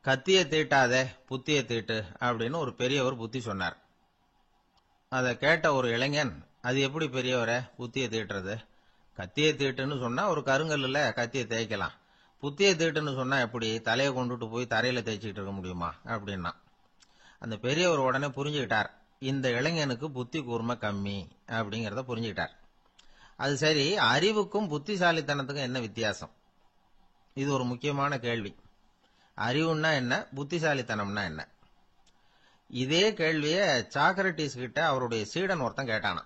கத்திய தீட்டாதே புத்திய தீட்டு அப்படின்னு ஒரு பெரியவர் புத்தி சொன்னார். அதை கேட்ட ஒரு இளைஞன், அது எப்படி பெரியவரை புத்திய தீட்டுறது? கத்திய தீட்டுன்னு சொன்னா ஒரு கருங்கல்ல கத்திய தேய்க்கலாம், புத்திய தீட்டுன்னு சொன்னா எப்படி தலையை கொண்டுட்டு போய் தரையில தேய்ச்சிக்கிட்டு இருக்க முடியுமா அப்படின்னா. அந்த பெரியவர் உடனே புரிஞ்சுக்கிட்டார், இந்த இளைஞனுக்கு புத்தி கூர்மை கம்மி அப்படிங்கறத புரிஞ்சுக்கிட்டார். அது சரி, அறிவுக்கும் புத்திசாலித்தனத்துக்கும் என்ன வித்தியாசம்? இது ஒரு முக்கியமான கேள்வி. அறிவுன்னா என்ன, புத்திசாலித்தனம்னா என்ன? இதே கேள்விய சாக்ரட்டிஸ் கிட்ட அவருடைய சீடன் ஒருத்தன் கேட்டானா.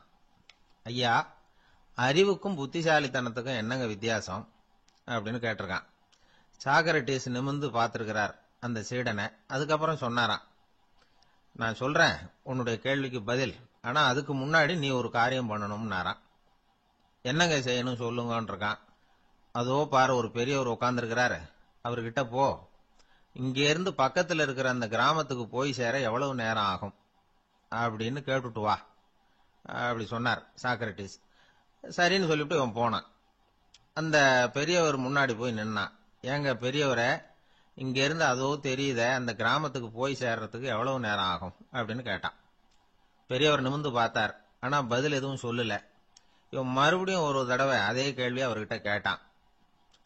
ஐயா, அறிவுக்கும் புத்திசாலித்தனத்துக்கும் என்னங்க வித்தியாசம் அப்படின்னு கேட்டிருக்கான். சாக்ரட்டிஸ் நிமிர்ந்து பார்த்திருக்கிறார் அந்த சீடனை. அதுக்கப்புறம் சொன்னாராம், நான் சொல்றேன் உன்னுடைய கேள்விக்கு பதில், ஆனா அதுக்கு முன்னாடி நீ ஒரு காரியம் பண்ணணும்னாராம். என்னங்க செய்யணும் சொல்லுங்கன்னு இருக்கான். அதோ பாரு, ஒரு பெரியவர் உட்கார்ந்துருக்கிறாரு, அவர்கிட்ட போ, இங்க இருந்து பக்கத்துல இருக்கிற அந்த கிராமத்துக்கு போய் சேர எவ்வளவு நேரம் ஆகும் அப்படின்னு கேட்டுட்டு வா அப்படி சொன்னார் சாக்ரட்டிஸ். சரின்னு சொல்லிவிட்டு இவன் போனான். அந்த பெரியவர் முன்னாடி போய் நின்னான். ஏங்க பெரியவரை, இங்க இருந்து அதோ தெரியுத அந்த கிராமத்துக்கு போய் சேர்றதுக்கு எவ்வளவு நேரம் ஆகும் அப்படின்னு கேட்டான். பெரியவர் நிமிர்ந்து பார்த்தார், ஆனா பதில் எதுவும் சொல்லல. இவன் மறுபடியும் ஒரு தடவை அதே கேள்வி அவர்கிட்ட கேட்டான்.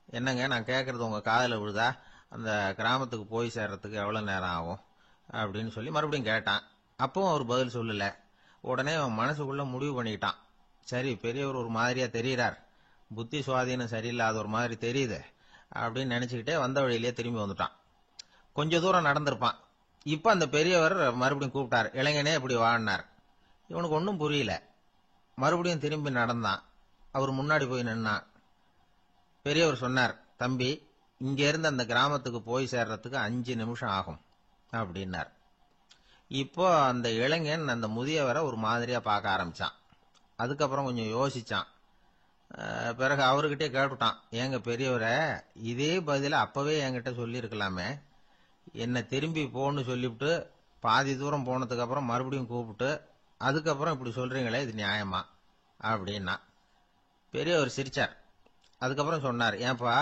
என்னங்க, நான் கேட்கறது உங்க காதுல விழுதா? அந்த கிராமத்துக்கு போய் சேர்றதுக்கு எவ்வளவு நேரம் ஆகும் அப்படின்னு சொல்லி மறுபடியும் கேட்டான். அப்பவும் அவர் பதில் சொல்லல. உடனே அவன் மனசுக்குள்ள முடிவு பண்ணிட்டான், சரி பெரியவர் ஒரு மாதிரியா தெரிகிறார், புத்தி சுவாதீனம் சரியில்லாத ஒரு மாதிரி தெரியுது அப்படின்னு நினைச்சுக்கிட்டே வந்த வழியிலேயே திரும்பி வந்துட்டான். கொஞ்ச தூரம் நடந்திருப்பான். இப்ப அந்த பெரியவர் மறுபடியும் கூப்பிட்டார், இளைஞனே இப்படி வாழ்னார். இவனுக்கு ஒன்னும் புரியல. மறுபடியும் திரும்பி நடந்தான். அவர் முன்னாடி போய் நின்னான். பெரியவர் சொன்னார், தம்பி, இங்க இருந்து அந்த கிராமத்துக்கு போய் சேர்றதுக்கு 5 நிமிஷம் ஆகும் அப்படின்னார். இப்போ அந்த இளைஞன் அந்த முதியவரை ஒரு மாதிரியா பார்க்க ஆரம்பிச்சான். அதுக்கப்புறம் கொஞ்சம் யோசிச்சான். பிறகு அவர்கிட்டே கேட்டுட்டான், ஏங்க பெரியவரை, இதே பதில அப்பவே என்கிட்ட சொல்லி இருக்கலாமே, என்ன திரும்பி போன்னு சொல்லிவிட்டு பாதி தூரம் போனதுக்கு அப்புறம் மறுபடியும் கூப்பிட்டு அதுக்கப்புறம் இப்படி சொல்றீங்களே, இது நியாயமா அப்படின்னா. பெரியவர் சிரிச்சார். அதுக்கப்புறம் சொன்னார், ஏன்பா,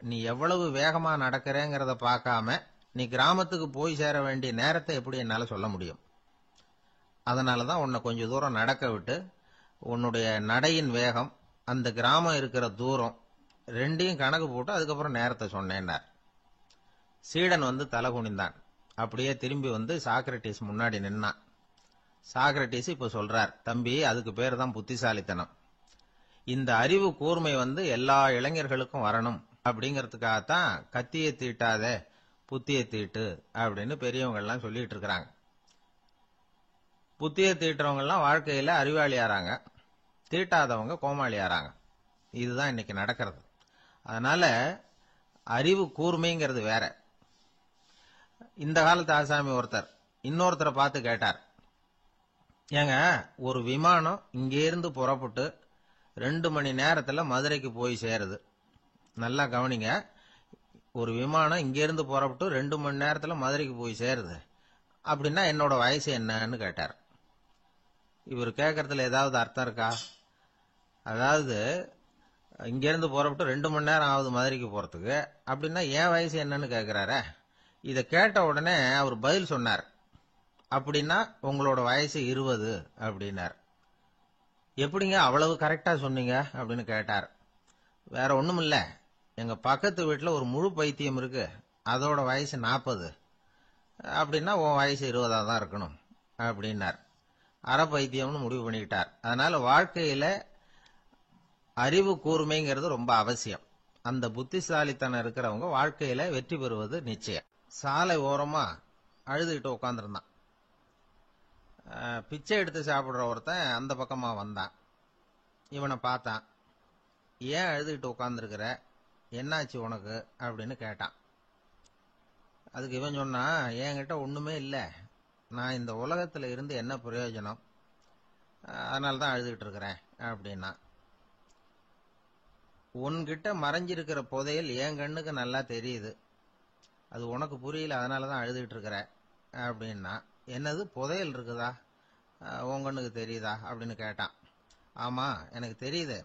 நீ எவ்வளவு வேகமா நடக்கிறேங்கிறத பார்க்காம நீ கிராமத்துக்கு போய் சேர வேண்டிய நேரத்தை எப்படி என்னால சொல்ல முடியும்? அதனாலதான் உன்னை கொஞ்ச தூரம் நடக்க விட்டு உன்னுடைய நடையின் வேகம், அந்த கிராமம் இருக்கிற தூரம் ரெண்டையும் கணக்கு போட்டு அதுக்கப்புறம் நேரத்தை சொன்னேன்னார். சீடன் வந்து தலை குனிந்தான். அப்படியே திரும்பி வந்து சாக்ரட்டிஸ் முன்னாடி நின்னான். சாக்ரட்டிஸ் இப்ப சொல்றார், தம்பி, அதுக்கு பேர் தான் புத்திசாலித்தனம். இந்த அறிவு கூர்மை வந்து எல்லா இளைஞர்களுக்கும் வரணும் அப்படிங்கறதுக்காகத்தான் கத்தியை தீட்டாத புத்தியை தீட்டு அப்படின்னு பெரியவங்க எல்லாம் சொல்லிட்டு இருக்கிறாங்க. புத்தியை தீட்டுறவங்க எல்லாம் வாழ்க்கையில அறிவாளியாராங்க, தீட்டாதவங்க கோமாளியாராங்க. இதுதான் இன்னைக்கு நடக்கிறது. அதனால அறிவு கூர்மைங்கிறது வேற. இந்த காலத்து ஆசாமி ஒருத்தர் இன்னொருத்தரை பார்த்து கேட்டார், ஏங்க, ஒரு விமானம் இங்க இருந்து புறப்பட்டு 2 மணி நேரத்துல மதுரைக்கு போய் சேருது. நல்லா கவனிங்க, ஒரு விமானம் இங்க இருந்து புறப்பட்டு 2 மணி நேரத்துல மதுரைக்கு போய் சேருது அப்படின்னா என்னோட வயசு என்னன்னு கேட்டார். இவர் கேட்கறதுல ஏதாவது அர்த்தம் இருக்கா? அதாவது இங்க இருந்து புறப்பட்டு 2 மணி நேரம் ஆகுது மதுரைக்கு போறதுக்கு, அப்படின்னா என் வயசு என்னன்னு கேட்கிறார. இத கேட்ட உடனே அவர் பதில் சொன்னார், அப்படின்னா உங்களோட வயசு 20 அப்படின்னார். எப்படிங்க அவ்வளவு கரெக்டா சொன்னீங்க அப்படின்னு கேட்டார். வேற ஒண்ணும் இல்ல, எங்க பக்கத்து வீட்டுல ஒரு முழு பைத்தியம் இருக்கு, அதோட வயசு 40, அப்படின்னா உன் வயசு 20 தான் இருக்கணும் அப்படின்னார். அரை பைத்தியம்னு முடிவு பண்ணிக்கிட்டார். அதனால வாழ்க்கையில அறிவு கூர்மைங்கிறது ரொம்ப அவசியம். அந்த புத்திசாலித்தனம் இருக்கிறவங்க வாழ்க்கையில வெற்றி பெறுவது நிச்சயம். சாலை ஓரமா அழுதுகிட்டு உட்காந்துருந்தான். பிச்சை எடுத்து சாப்பிடுற ஒருத்தன் அந்த பக்கமா வந்தான். இவனை பார்த்தான். ஏன் அழுதுகிட்டு உட்காந்துருக்கிற, என்னாச்சு உனக்கு அப்படின்னு கேட்டான். அதுக்கு இவன் சொன்னா, என்கிட்ட ஒண்ணுமே இல்ல, நான் இந்த உலகத்துல இருந்து என்ன பிரயோஜனம், அதனாலதான் அழுதுகிட்டு இருக்கிறேன் அப்படின்னா. உன்கிட்ட மறைஞ்சிருக்கிற புதையல் என் கண்ணுக்கு நல்லா தெரியுது, அது உனக்கு புரியல, அதனாலதான் அழுதுகிட்டு இருக்கிற அப்படின்னா. என்னது, புதையல் இருக்குதா, உன் கண்ணுக்கு தெரியுதா அப்படின்னு கேட்டான். ஆமா எனக்கு தெரியுது,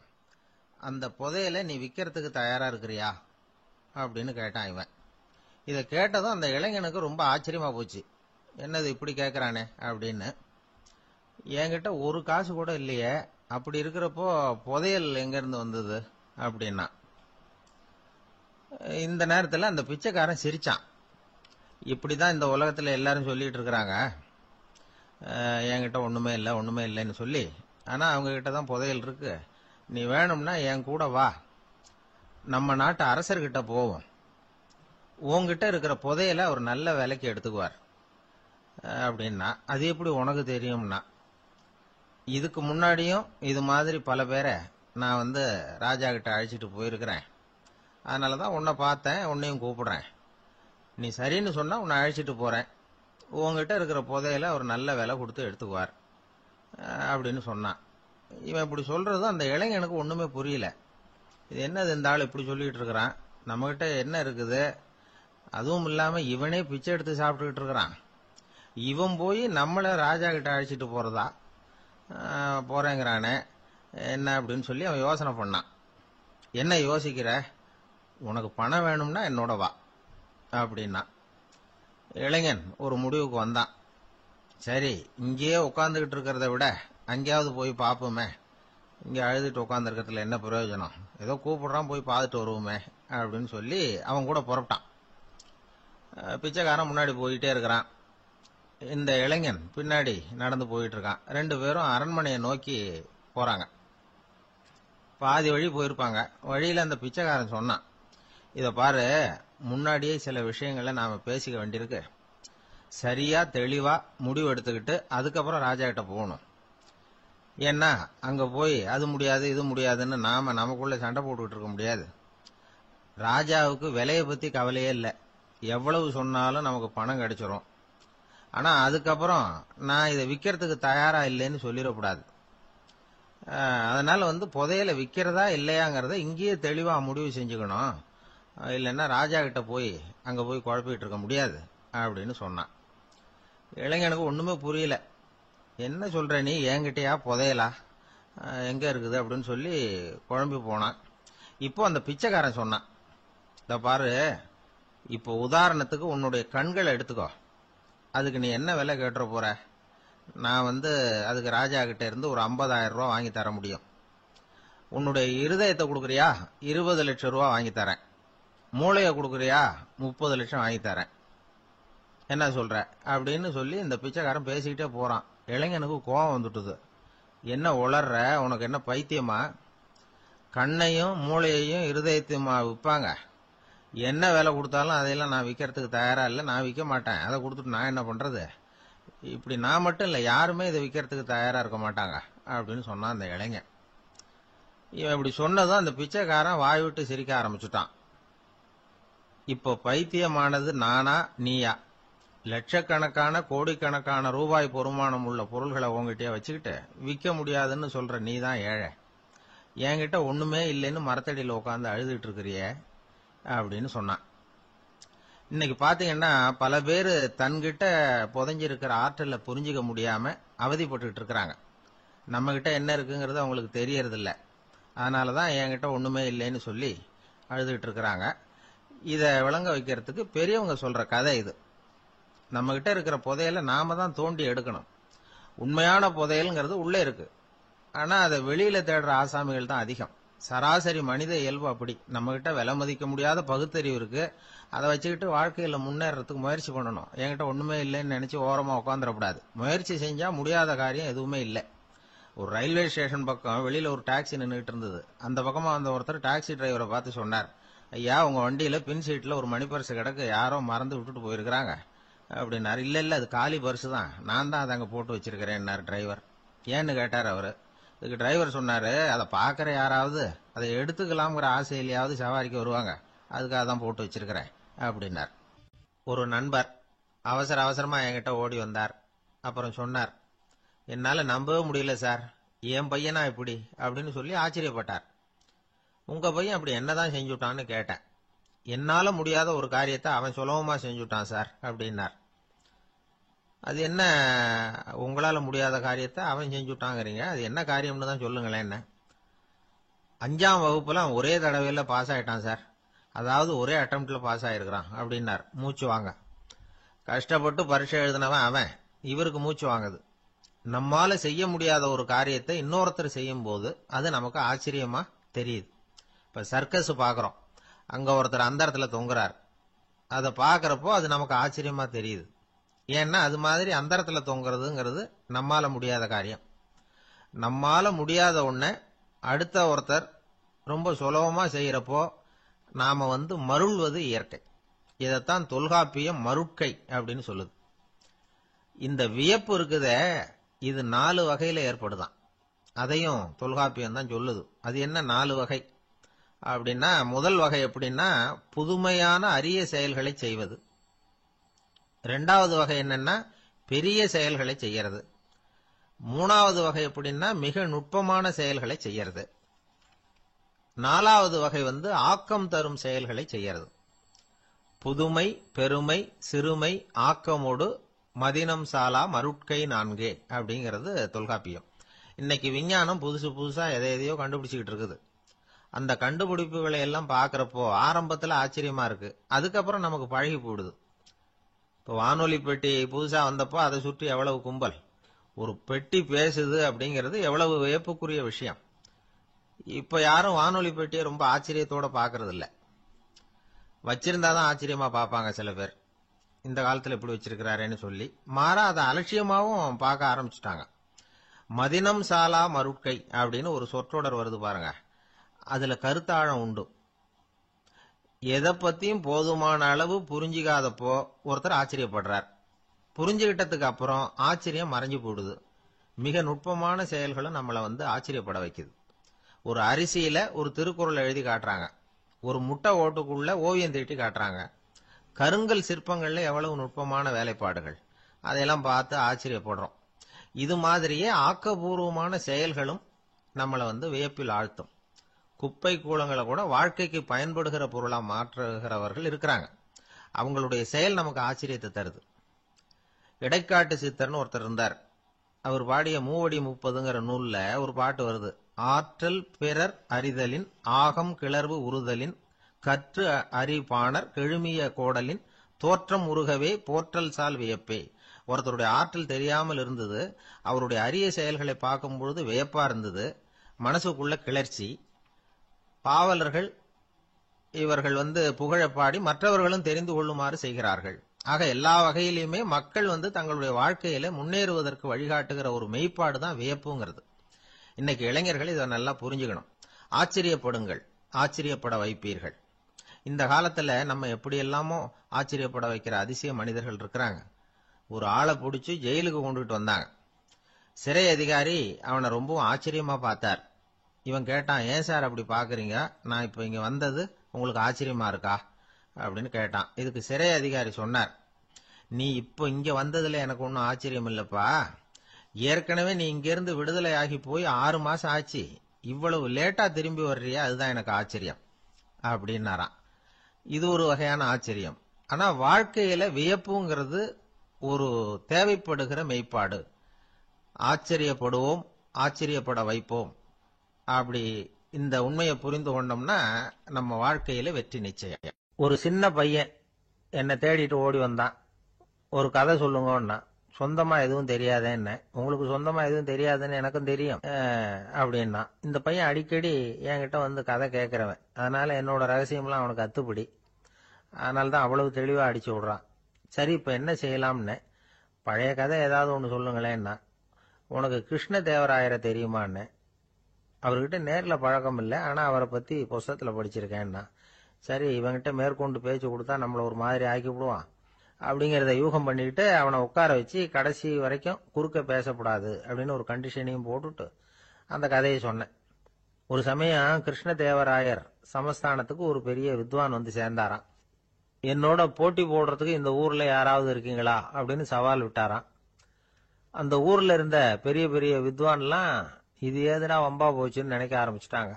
அந்த புதையலை நீ விக்கிறதுக்கு தயாரா இருக்கிறியா அப்படின்னு கேட்டான் இவன். இதை கேட்டதும் அந்த இளைஞனுக்கு ரொம்ப ஆச்சரியமா போச்சு. என்னது இப்படி கேட்கறானே அப்படின்னு. என்கிட்ட ஒரு காசு கூட இல்லையே, அப்படி இருக்கிறப்போ புதையல் எங்க இருந்து வந்தது அப்படின்னா. இந்த நேரத்துல அந்த பிச்சைக்காரன் சிரிச்சான். இப்படிதான் இந்த உலகத்துல எல்லாரும் சொல்லிட்டு இருக்கிறாங்க, என்கிட்ட ஒண்ணுமே இல்லை ஒண்ணுமே இல்லைன்னு சொல்லி. ஆனா அவங்க கிட்ட தான் புதையல் இருக்கு. நீ வேணும்னா என் கூட வா, நம்ம நாட்டு அரசர்கிட்ட போவோம், உன்கிட்ட இருக்கிற புதையலை அவர் நல்ல விலைக்கு எடுத்துக்குவார் அப்படின்னா. அது எப்படி உனக்கு தெரியும்னா, இதுக்கு முன்னாடியும் இது மாதிரி பல பேரை நான் ராஜா கிட்ட அழைச்சிட்டு போயிருக்கிறேன். அதனாலதான் உன்னை பார்த்தேன், உன்னையும் கூப்பிடுறேன். நீ சரின்னு சொன்னா உன்னை அழைச்சிட்டு போறேன், உங்ககிட்ட இருக்கிற புதையலை அவர் நல்ல விலை கொடுத்து எடுத்துக்குவார் அப்படின்னு சொன்னான். இவன் இப்படி சொல்றதும் அந்த இளைஞனுக்கு ஒண்ணுமே புரியல. இது என்னது இந்த ஆள் இப்படி சொல்லிட்டு இருக்கிறான், நம்ம கிட்ட என்ன இருக்குது, அதுவும் இல்லாம இவனே பிச்சை எடுத்து சாப்பிட்டுக்கிட்டு இருக்கிறான், இவன் போய் நம்மள ராஜா கிட்ட அழைச்சிட்டு போறதா போறேங்கிறானே என்ன அப்படின்னு சொல்லி அவன் யோசனை பண்ணான். என்ன யோசிக்கிற, உனக்கு பணம் வேணும்னா என்னோட வா அப்படின்னா. இளைஞன் ஒரு முடிவுக்கு வந்தான். சரி, இங்கேயே உட்காந்துக்கிட்டு இருக்கிறத விட அங்கேயாவது போய் பார்ப்போமே, இங்க அழுதுட்டு உட்கார்ந்து இருக்கிறதுல என்ன பிரயோஜனம், ஏதோ கூப்பிடுறான் போய் பார்த்துட்டு வருவோமே அப்படின்னு சொல்லி அவன் கூட புறப்பட்டான். பிச்சைக்காரன் முன்னாடி போயிட்டே இருக்கிறான், இந்த இளைஞன் பின்னாடி நடந்து போயிட்டு இருக்கான். ரெண்டு பேரும் அரண்மனையை நோக்கி போறாங்க. பாதி வழி போயிருப்பாங்க. வழியில அந்த பிச்சைக்காரன் சொன்னான், இத பாரு, முன்னாடியே சில விஷயங்களை நாம பேசிக்க வேண்டியிருக்கு, சரியா தெளிவா முடிவு எடுத்துக்கிட்டு அதுக்கப்புறம் ராஜா கிட்ட போகணும். ஏன்னா அங்க போய் அது முடியாது இது முடியாதுன்னு நாம நமக்குள்ள சண்டை போட்டுக்கிட்டு இருக்க முடியாது. ராஜாவுக்கு விலையை பத்தி கவலையே இல்லை, எவ்வளவு சொன்னாலும் நமக்கு பணம் கிடைச்சிரும். ஆனா அதுக்கப்புறம் நான் இதை விக்கிறதுக்கு தயாரா இல்லைன்னு சொல்லிடக்கூடாது. அதனால புதையலை விக்கிறதா இல்லையாங்கிறத இங்கேயே தெளிவா முடிவு செஞ்சுக்கணும், இல்லைன்னா ராஜா கிட்ட போய் அங்க போய் குழப்பிட்டு இருக்க முடியாது அப்படின்னு சொன்னான். இளைஞனுக்கு ஒண்ணுமே புரியல. என்ன சொல்ற நீ, என்கிட்டயா புதையலா, எங்க இருக்குது அப்படின்னு சொல்லி குழம்பி போனான். இப்போ அந்த பிச்சைக்காரன் சொன்னான், இத பாரு, இப்போ உதாரணத்துக்கு உன்னுடைய கண்களை எடுத்துக்கோ, அதுக்கு நீ என்ன விலை கேட்டுற போற, நான் அதுக்கு ராஜா கிட்ட இருந்து ஒரு 50,000 ரூபாய் வாங்கி தர முடியும். உன்னுடைய இருதயத்தை கொடுக்குறியா, 20 லட்சம் ரூபாய் வாங்கி தரேன். மூளையை கொடுக்குறியா, 30 லட்சம் வாங்கி தரேன். என்ன சொல்ற அப்படின்னு சொல்லி இந்த பிச்சைக்காரன் பேசிக்கிட்டே போறான். இளைஞனுக்கு கோபம் வந்துட்டுது. என்ன உளர்ற, உனக்கு என்ன பைத்தியமா, கண்ணையும் மூளையையும் இருதயத்தையுமா விற்பாங்க, என்ன விலை கொடுத்தாலும் அதையெல்லாம் நான் விற்கிறதுக்கு தயாரா இல்லை, நான் விற்க மாட்டேன், அதை கொடுத்துட்டு நான் என்ன பண்றது, இப்படி நான் மட்டும் இல்லை யாருமே இதை விற்கிறதுக்கு தயாரா இருக்க மாட்டாங்க அப்படின்னு சொன்னான் அந்த இளைஞன். இவன் இப்படி சொன்னதும் அந்த பிச்சைக்காரன் வாய் விட்டு சிரிக்க ஆரம்பிச்சுட்டான். இப்போ பைத்தியமானது நானா நீயா, லட்சக்கணக்கான கோடிக்கணக்கான ரூபாய் பொறுமானம் உள்ள பொருள்களை உங்ககிட்டயே வச்சுக்கிட்டு விற்க முடியாதுன்னு சொல்ற நீ தான் ஏழை, என்கிட்ட ஒண்ணுமே இல்லைன்னு மரத்தடியில் உட்காந்து அழுதுட்டு இருக்கிறிய அப்படின்னு சொன்னான். இன்னைக்கு பாத்தீங்கன்னா பல பேர் தன்கிட்ட புதைஞ்சிருக்கிற ஆற்றலை புரிஞ்சிக்க முடியாம அவதிப்பட்டு இருக்கிறாங்க. நம்ம கிட்ட என்ன இருக்குங்கிறது அவங்களுக்கு தெரியறது இல்ல, அதனாலதான் என்கிட்ட ஒண்ணுமே இல்லைன்னு சொல்லி அழுதுகிட்டு இருக்கிறாங்க. இத விளங்க வைக்கிறதுக்கு பெரியவங்க சொல்ற கதை இது. நம்ம கிட்ட இருக்கிற புதையலை நாம தான் தோண்டி எடுக்கணும். உண்மையான புதையல்ங்கிறது உள்ளே இருக்கு, ஆனா அதை வெளியில தேடுற ஆசாமிகள் தான் அதிகம். சராசரி மனித இயல்பு அப்படி. நம்ம கிட்ட விலை மதிக்க முடியாத பகுத்தறிவு இருக்கு, அதை வச்சுக்கிட்டு வாழ்க்கையில முன்னேறதுக்கு முயற்சி பண்ணணும். என்கிட்ட ஒண்ணுமே இல்லைன்னு நினைச்சு ஓரமா உட்காந்துடக்கூடாது. முயற்சி செஞ்சா முடியாத காரியம் எதுவுமே இல்லை. ஒரு ரயில்வே ஸ்டேஷன் பக்கம் வெளியில ஒரு டாக்ஸி நின்றுட்டு இருந்தது. அந்த பக்கமா வந்த ஒருத்தர் டாக்ஸி டிரைவரை பார்த்து சொன்னார், ஐயா, உங்க வண்டியில பின் சீட்ல ஒரு மணி பரிசு கிடக்கு, யாரோ மறந்து விட்டுட்டு போயிருக்கிறாங்க அப்படின்னாரு. இல்ல இல்ல, அது காலி பரிசு தான், நான் தான் அதை அங்க போட்டு வச்சிருக்கிறேன் டிரைவர். ஏன்னு கேட்டார் அவரு. இதுக்கு டிரைவர் சொன்னாரு, அதை பாக்குற யாராவது அதை எடுத்துக்கலாம்ங்கிற ஆசையிலேயாவது சவாரிக்கு வருவாங்க, அதுக்காக தான் போட்டு வச்சிருக்கிறேன் அப்படின்னார். ஒரு நண்பர் அவசர அவசரமா என்கிட்ட ஓடி வந்தார். அப்புறம் சொன்னார், என்னால நம்பவே முடியல சார், என் பையனா இப்படி அப்படின்னு சொல்லி ஆச்சரியப்பட்டார். உங்க பையன் அப்படி என்னதான் செஞ்சுட்டான்னு கேட்டேன். என்னால முடியாத ஒரு காரியத்தை அவன் சுலபமா செஞ்சுட்டான் சார் அப்படின்னார். அது என்ன, உங்களால முடியாத காரியத்தை அவன் செஞ்சுட்டாங்கிறீங்க, அது என்ன காரியம்னு தான் சொல்லுங்களேன். என்ன, 5ஆம் வகுப்புல ஒரே தடவையில பாஸ் ஆயிட்டான் சார், அதாவது ஒரே அட்டம்ப்ட்ல பாஸ் ஆயிருக்கிறான் அப்படின்னார். மூச்சு வாங்க. கஷ்டப்பட்டு பரீட்சை எழுதினவன் அவன், இவருக்கு மூச்சு வாங்குது. நம்மால செய்ய முடியாத ஒரு காரியத்தை இன்னொருத்தர் செய்யும் போது அது நமக்கு ஆச்சரியமா தெரியுது. இப்ப சர்க்கஸ் பாக்குறோம், அங்க ஒருத்தர் அந்த இடத்துல தொங்குறார். அதை பாக்குறப்போ அது நமக்கு ஆச்சரியமா தெரியுது. ஏன்னா அது மாதிரி அந்த இடத்துல தொங்குறதுங்கிறது நம்மால முடியாத காரியம். நம்மால முடியாத ஒண்ண அடுத்த ஒருத்தர் ரொம்ப சுலபமா செய்யறப்போ நாம மருள்வது இயற்கை. இதைத்தான் தொல்காப்பியம் மருட்கை அப்படின்னு சொல்லுது. இந்த வியப்பு இருக்குதே, இது 4 வகையில ஏற்படுதான். அதையும் தொல்காப்பியம் தான் சொல்லுது. அது என்ன 4 வகை அப்படின்னா, முதல் வகை எப்படின்னா புதுமையான அரிய செயல்களை செய்வது. 2வது வகை என்னன்னா பெரிய செயல்களை செய்யறது. 3வது வகை எப்படின்னா மிக நுட்பமான செயல்களை செய்யறது. 4வது வகை ஆக்கம் தரும் செயல்களை செய்யறது. புதுமை, பெருமை, சிறுமை, ஆக்கமோடு மதினம் சாலா மருட்கை 4 அப்படிங்கிறது தொல்காப்பியம். இன்னைக்கு விஞ்ஞானம் புதுசு புதுசா எதையோ கண்டுபிடிச்சுக்கிட்டு இருக்குது. அந்த கண்டுபிடிப்புகளை எல்லாம் பாக்குறப்போ ஆரம்பத்துல ஆச்சரியமா இருக்கு, அதுக்கப்புறம் நமக்கு பழகி போடுது. இப்போ வானொலி பெட்டி புதுசா வந்தப்போ அதை சுற்றி எவ்வளவு கும்பல், ஒரு பெட்டி பேசுது அப்படிங்கிறது எவ்வளவு வியப்புக்குரிய விஷயம். இப்ப யாரும் வானொலி பெட்டியை ரொம்ப ஆச்சரியத்தோட பாக்குறது இல்ல. வச்சிருந்தாதான் ஆச்சரியமா பார்ப்பாங்க சில பேர், இந்த காலத்துல இப்படி வச்சிருக்கிறாரேன்னு சொல்லி. மாறா அதை அலட்சியமாவும் பார்க்க ஆரம்பிச்சுட்டாங்க. மதினம் சாலா மருட்கை அப்படின்னு ஒரு சொற்றொடர் வருது பாருங்க, அதுல கருத்தாழம் உண்டு. எதை பத்தியும் போதுமான அளவு புரிஞ்சிக்காதப்போ ஒருத்தர் ஆச்சரியப்படுறார். புரிஞ்சுகிட்டதுக்கு அப்புறம் ஆச்சரியம் மறைஞ்சு போடுது. மிக நுட்பமான செயல்களும் நம்மளை ஆச்சரியப்பட வைக்குது. ஒரு அரிசியில ஒரு திருக்குறள் எழுதி காட்டுறாங்க, ஒரு முட்டை ஓட்டுக்குள்ள ஓவியம் தீட்டி காட்டுறாங்க. கருங்கல் சிற்பங்கள்ல எவ்வளவு நுட்பமான வேலைப்பாடுகள், அதையெல்லாம் பார்த்து ஆச்சரியப்படுறோம். இது மாதிரியே ஆக்கப்பூர்வமான செயல்களும் நம்மளை வியப்பில் ஆழ்த்தும். குப்பை கூளங்களை கூட வாழ்க்கைக்கு பயன்படுகிற பொருளா மாற்றுகிறவர்கள் இருக்கிறாங்க. அவங்களுடைய செயல் நமக்கு ஆச்சரியத்தை தருது. இடைக்காட்டு சித்தர்னு ஒருத்தர் இருந்தார். அவர் பாடிய 30 நூல்ல ஒரு பாட்டு வருது. ஆற்றல் பிறர் அறிதலின் ஆகம் கிளர்வு உறுதலின் கற்று அறிபாணர் கெழுமிய கோடலின் தோற்றம் உருகவே போற்றல் சால் வியப்பே. ஒருத்தருடைய ஆற்றல் தெரியாமல் இருந்தது, அவருடைய அரிய செயல்களை பார்க்கும் பொழுது வியப்பா இருந்தது, மனசுக்குள்ள கிளர்ச்சி. பாவலர்கள் இவர்கள் புகழப்பாடி மற்றவர்களும் தெரிந்து கொள்ளுமாறு செய்கிறார்கள். ஆக எல்லா வகையிலுமே மக்கள் தங்களுடைய வாழ்க்கையில முன்னேறுவதற்கு வழிகாட்டுகிற ஒரு மெய்ப்பாடு தான் வியப்புங்கிறது. இன்னைக்கு இளைஞர்கள் இதை நல்லா புரிஞ்சுக்கணும். ஆச்சரியப்படுங்கள், ஆச்சரியப்பட வைப்பீர்கள். இந்த காலத்துல நம்ம எப்படி எல்லாமோ ஆச்சரியப்பட வைக்கிற அதிசய மனிதர்கள் இருக்கிறாங்க. ஒரு ஆளை பிடிச்சி ஜெயிலுக்கு கொண்டுட்டு வந்தாங்க. சிறை அதிகாரி அவனை ரொம்பவும் ஆச்சரியமா பார்த்தார். இவன் கேட்டான், ஏன் சார் அப்படி பாக்குறீங்க, நான் இப்ப இங்க வந்தது உங்களுக்கு ஆச்சரியமா இருக்கா அப்படின்னு கேட்டான். இதுக்கு சிறை அதிகாரி சொன்னார், நீ இப்போ இங்க வந்ததுல எனக்கு ஒன்னும் ஆச்சரியம் இல்லப்பா, ஏற்கனவே நீ இங்கிருந்து விடுதலை ஆகி போய் 6 மாசம் ஆச்சு, இவ்வளவு லேட்டா திரும்பி வர்றியா, அதுதான் எனக்கு ஆச்சரியம் அப்படின்னாராம். இது ஒரு வகையான ஆச்சரியம். ஆனா வாழ்க்கையில வியப்புங்கிறது ஒரு தேவைப்படுகிற மெய்ப்பாடு. ஆச்சரியப்படுவோம், ஆச்சரியப்பட வைப்போம். அப்படி இந்த உண்மையை புரிந்து கொண்டோம்னா நம்ம வாழ்க்கையில வெற்றி நிச்சயம். ஒரு சின்ன பையன் என்னை தேடிட்டு ஓடி வந்தான். ஒரு கதை சொல்லுங்கன்னா, சொந்தமா எதுவும் தெரியாதேன்னு. உங்களுக்கு சொந்தமா எதுவும் தெரியாதுன்னு எனக்கும் தெரியும் அப்படின்னா. இந்த பையன் அடிக்கடி என்கிட்ட கதை கேட்கிறவன், அதனால என்னோட ரகசியம்லாம் அவனுக்கு அத்துப்படி. அதனால்தான் அவ்வளவு தெளிவா அடிச்சு விடுறான். சரி, இப்ப என்ன செய்யலாம்னு. பழைய கதை ஏதாவது ஒன்று சொல்லுங்களேன்னா. உனக்கு கிருஷ்ண தேவராயரை தெரியுமான்னு. அவர்கிட்ட நேர்ல பழக்கம் இல்லை, ஆனா அவரை பத்தி புஸ்தகத்துல படிச்சிருக்கேன்னா. சரி, இவங்கிட்ட மேற்கொண்டு பேச்சு கொடுத்தா நம்மள ஒரு மாதிரி ஆக்கி விடுவான் அப்படிங்கறத யூகம் பண்ணிக்கிட்டு அவனை உட்கார வச்சு கடைசி வரைக்கும் குறுக்க பேசக்கூடாது அப்படின்னு ஒரு கண்டிஷனையும் போட்டுட்டு அந்த கதையை சொன்னேன். ஒரு சமயம் கிருஷ்ண தேவராயர் சமஸ்தானத்துக்கு ஒரு பெரிய வித்வான் சேர்ந்தாராம். என்னோட போட்டி போடுறதுக்கு இந்த ஊர்ல யாராவது இருக்கீங்களா அப்படின்னு சவால் விட்டாராம். அந்த ஊர்ல இருந்த பெரிய பெரிய வித்வான்லாம் இது ஏதுனா வம்பா போச்சுன்னு நினைக்க ஆரம்பிச்சுட்டாங்க.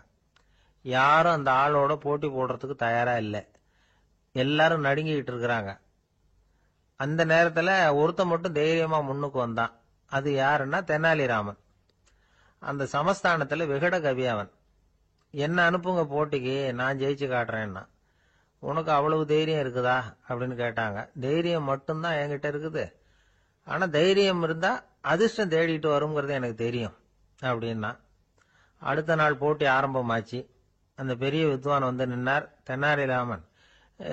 யாரும் அந்த ஆளோட போட்டி போடுறதுக்கு தயாரா இல்லை. எல்லாரும் நடுங்கிட்டு இருக்கிறாங்க. அந்த நேரத்துல ஒருத்த மட்டும் தைரியமா முன்னுக்கு வந்தான். அது யாருன்னா தெனாலிராமன். அந்த சமஸ்தானத்துல விகட கவி அவன். என்ன அனுப்புங்க போட்டிக்கு, நான் ஜெயிச்சு காட்டுறேன்னா. உனக்கு அவ்வளவு தைரியம் இருக்குதா அப்படின்னு கேட்டாங்க. தைரியம் மட்டும்தான் என்கிட்ட இருக்குது, ஆனா தைரியம் இருந்தா அதிர்ஷ்டம் தேடிட்டு வருங்கிறது எனக்கு தெரியும் அப்படின்னா. அடுத்த நாள் போட்டி ஆரம்பமாச்சு. அந்த பெரிய வித்வான் வந்து நின்னார். தென்னாலிராமன்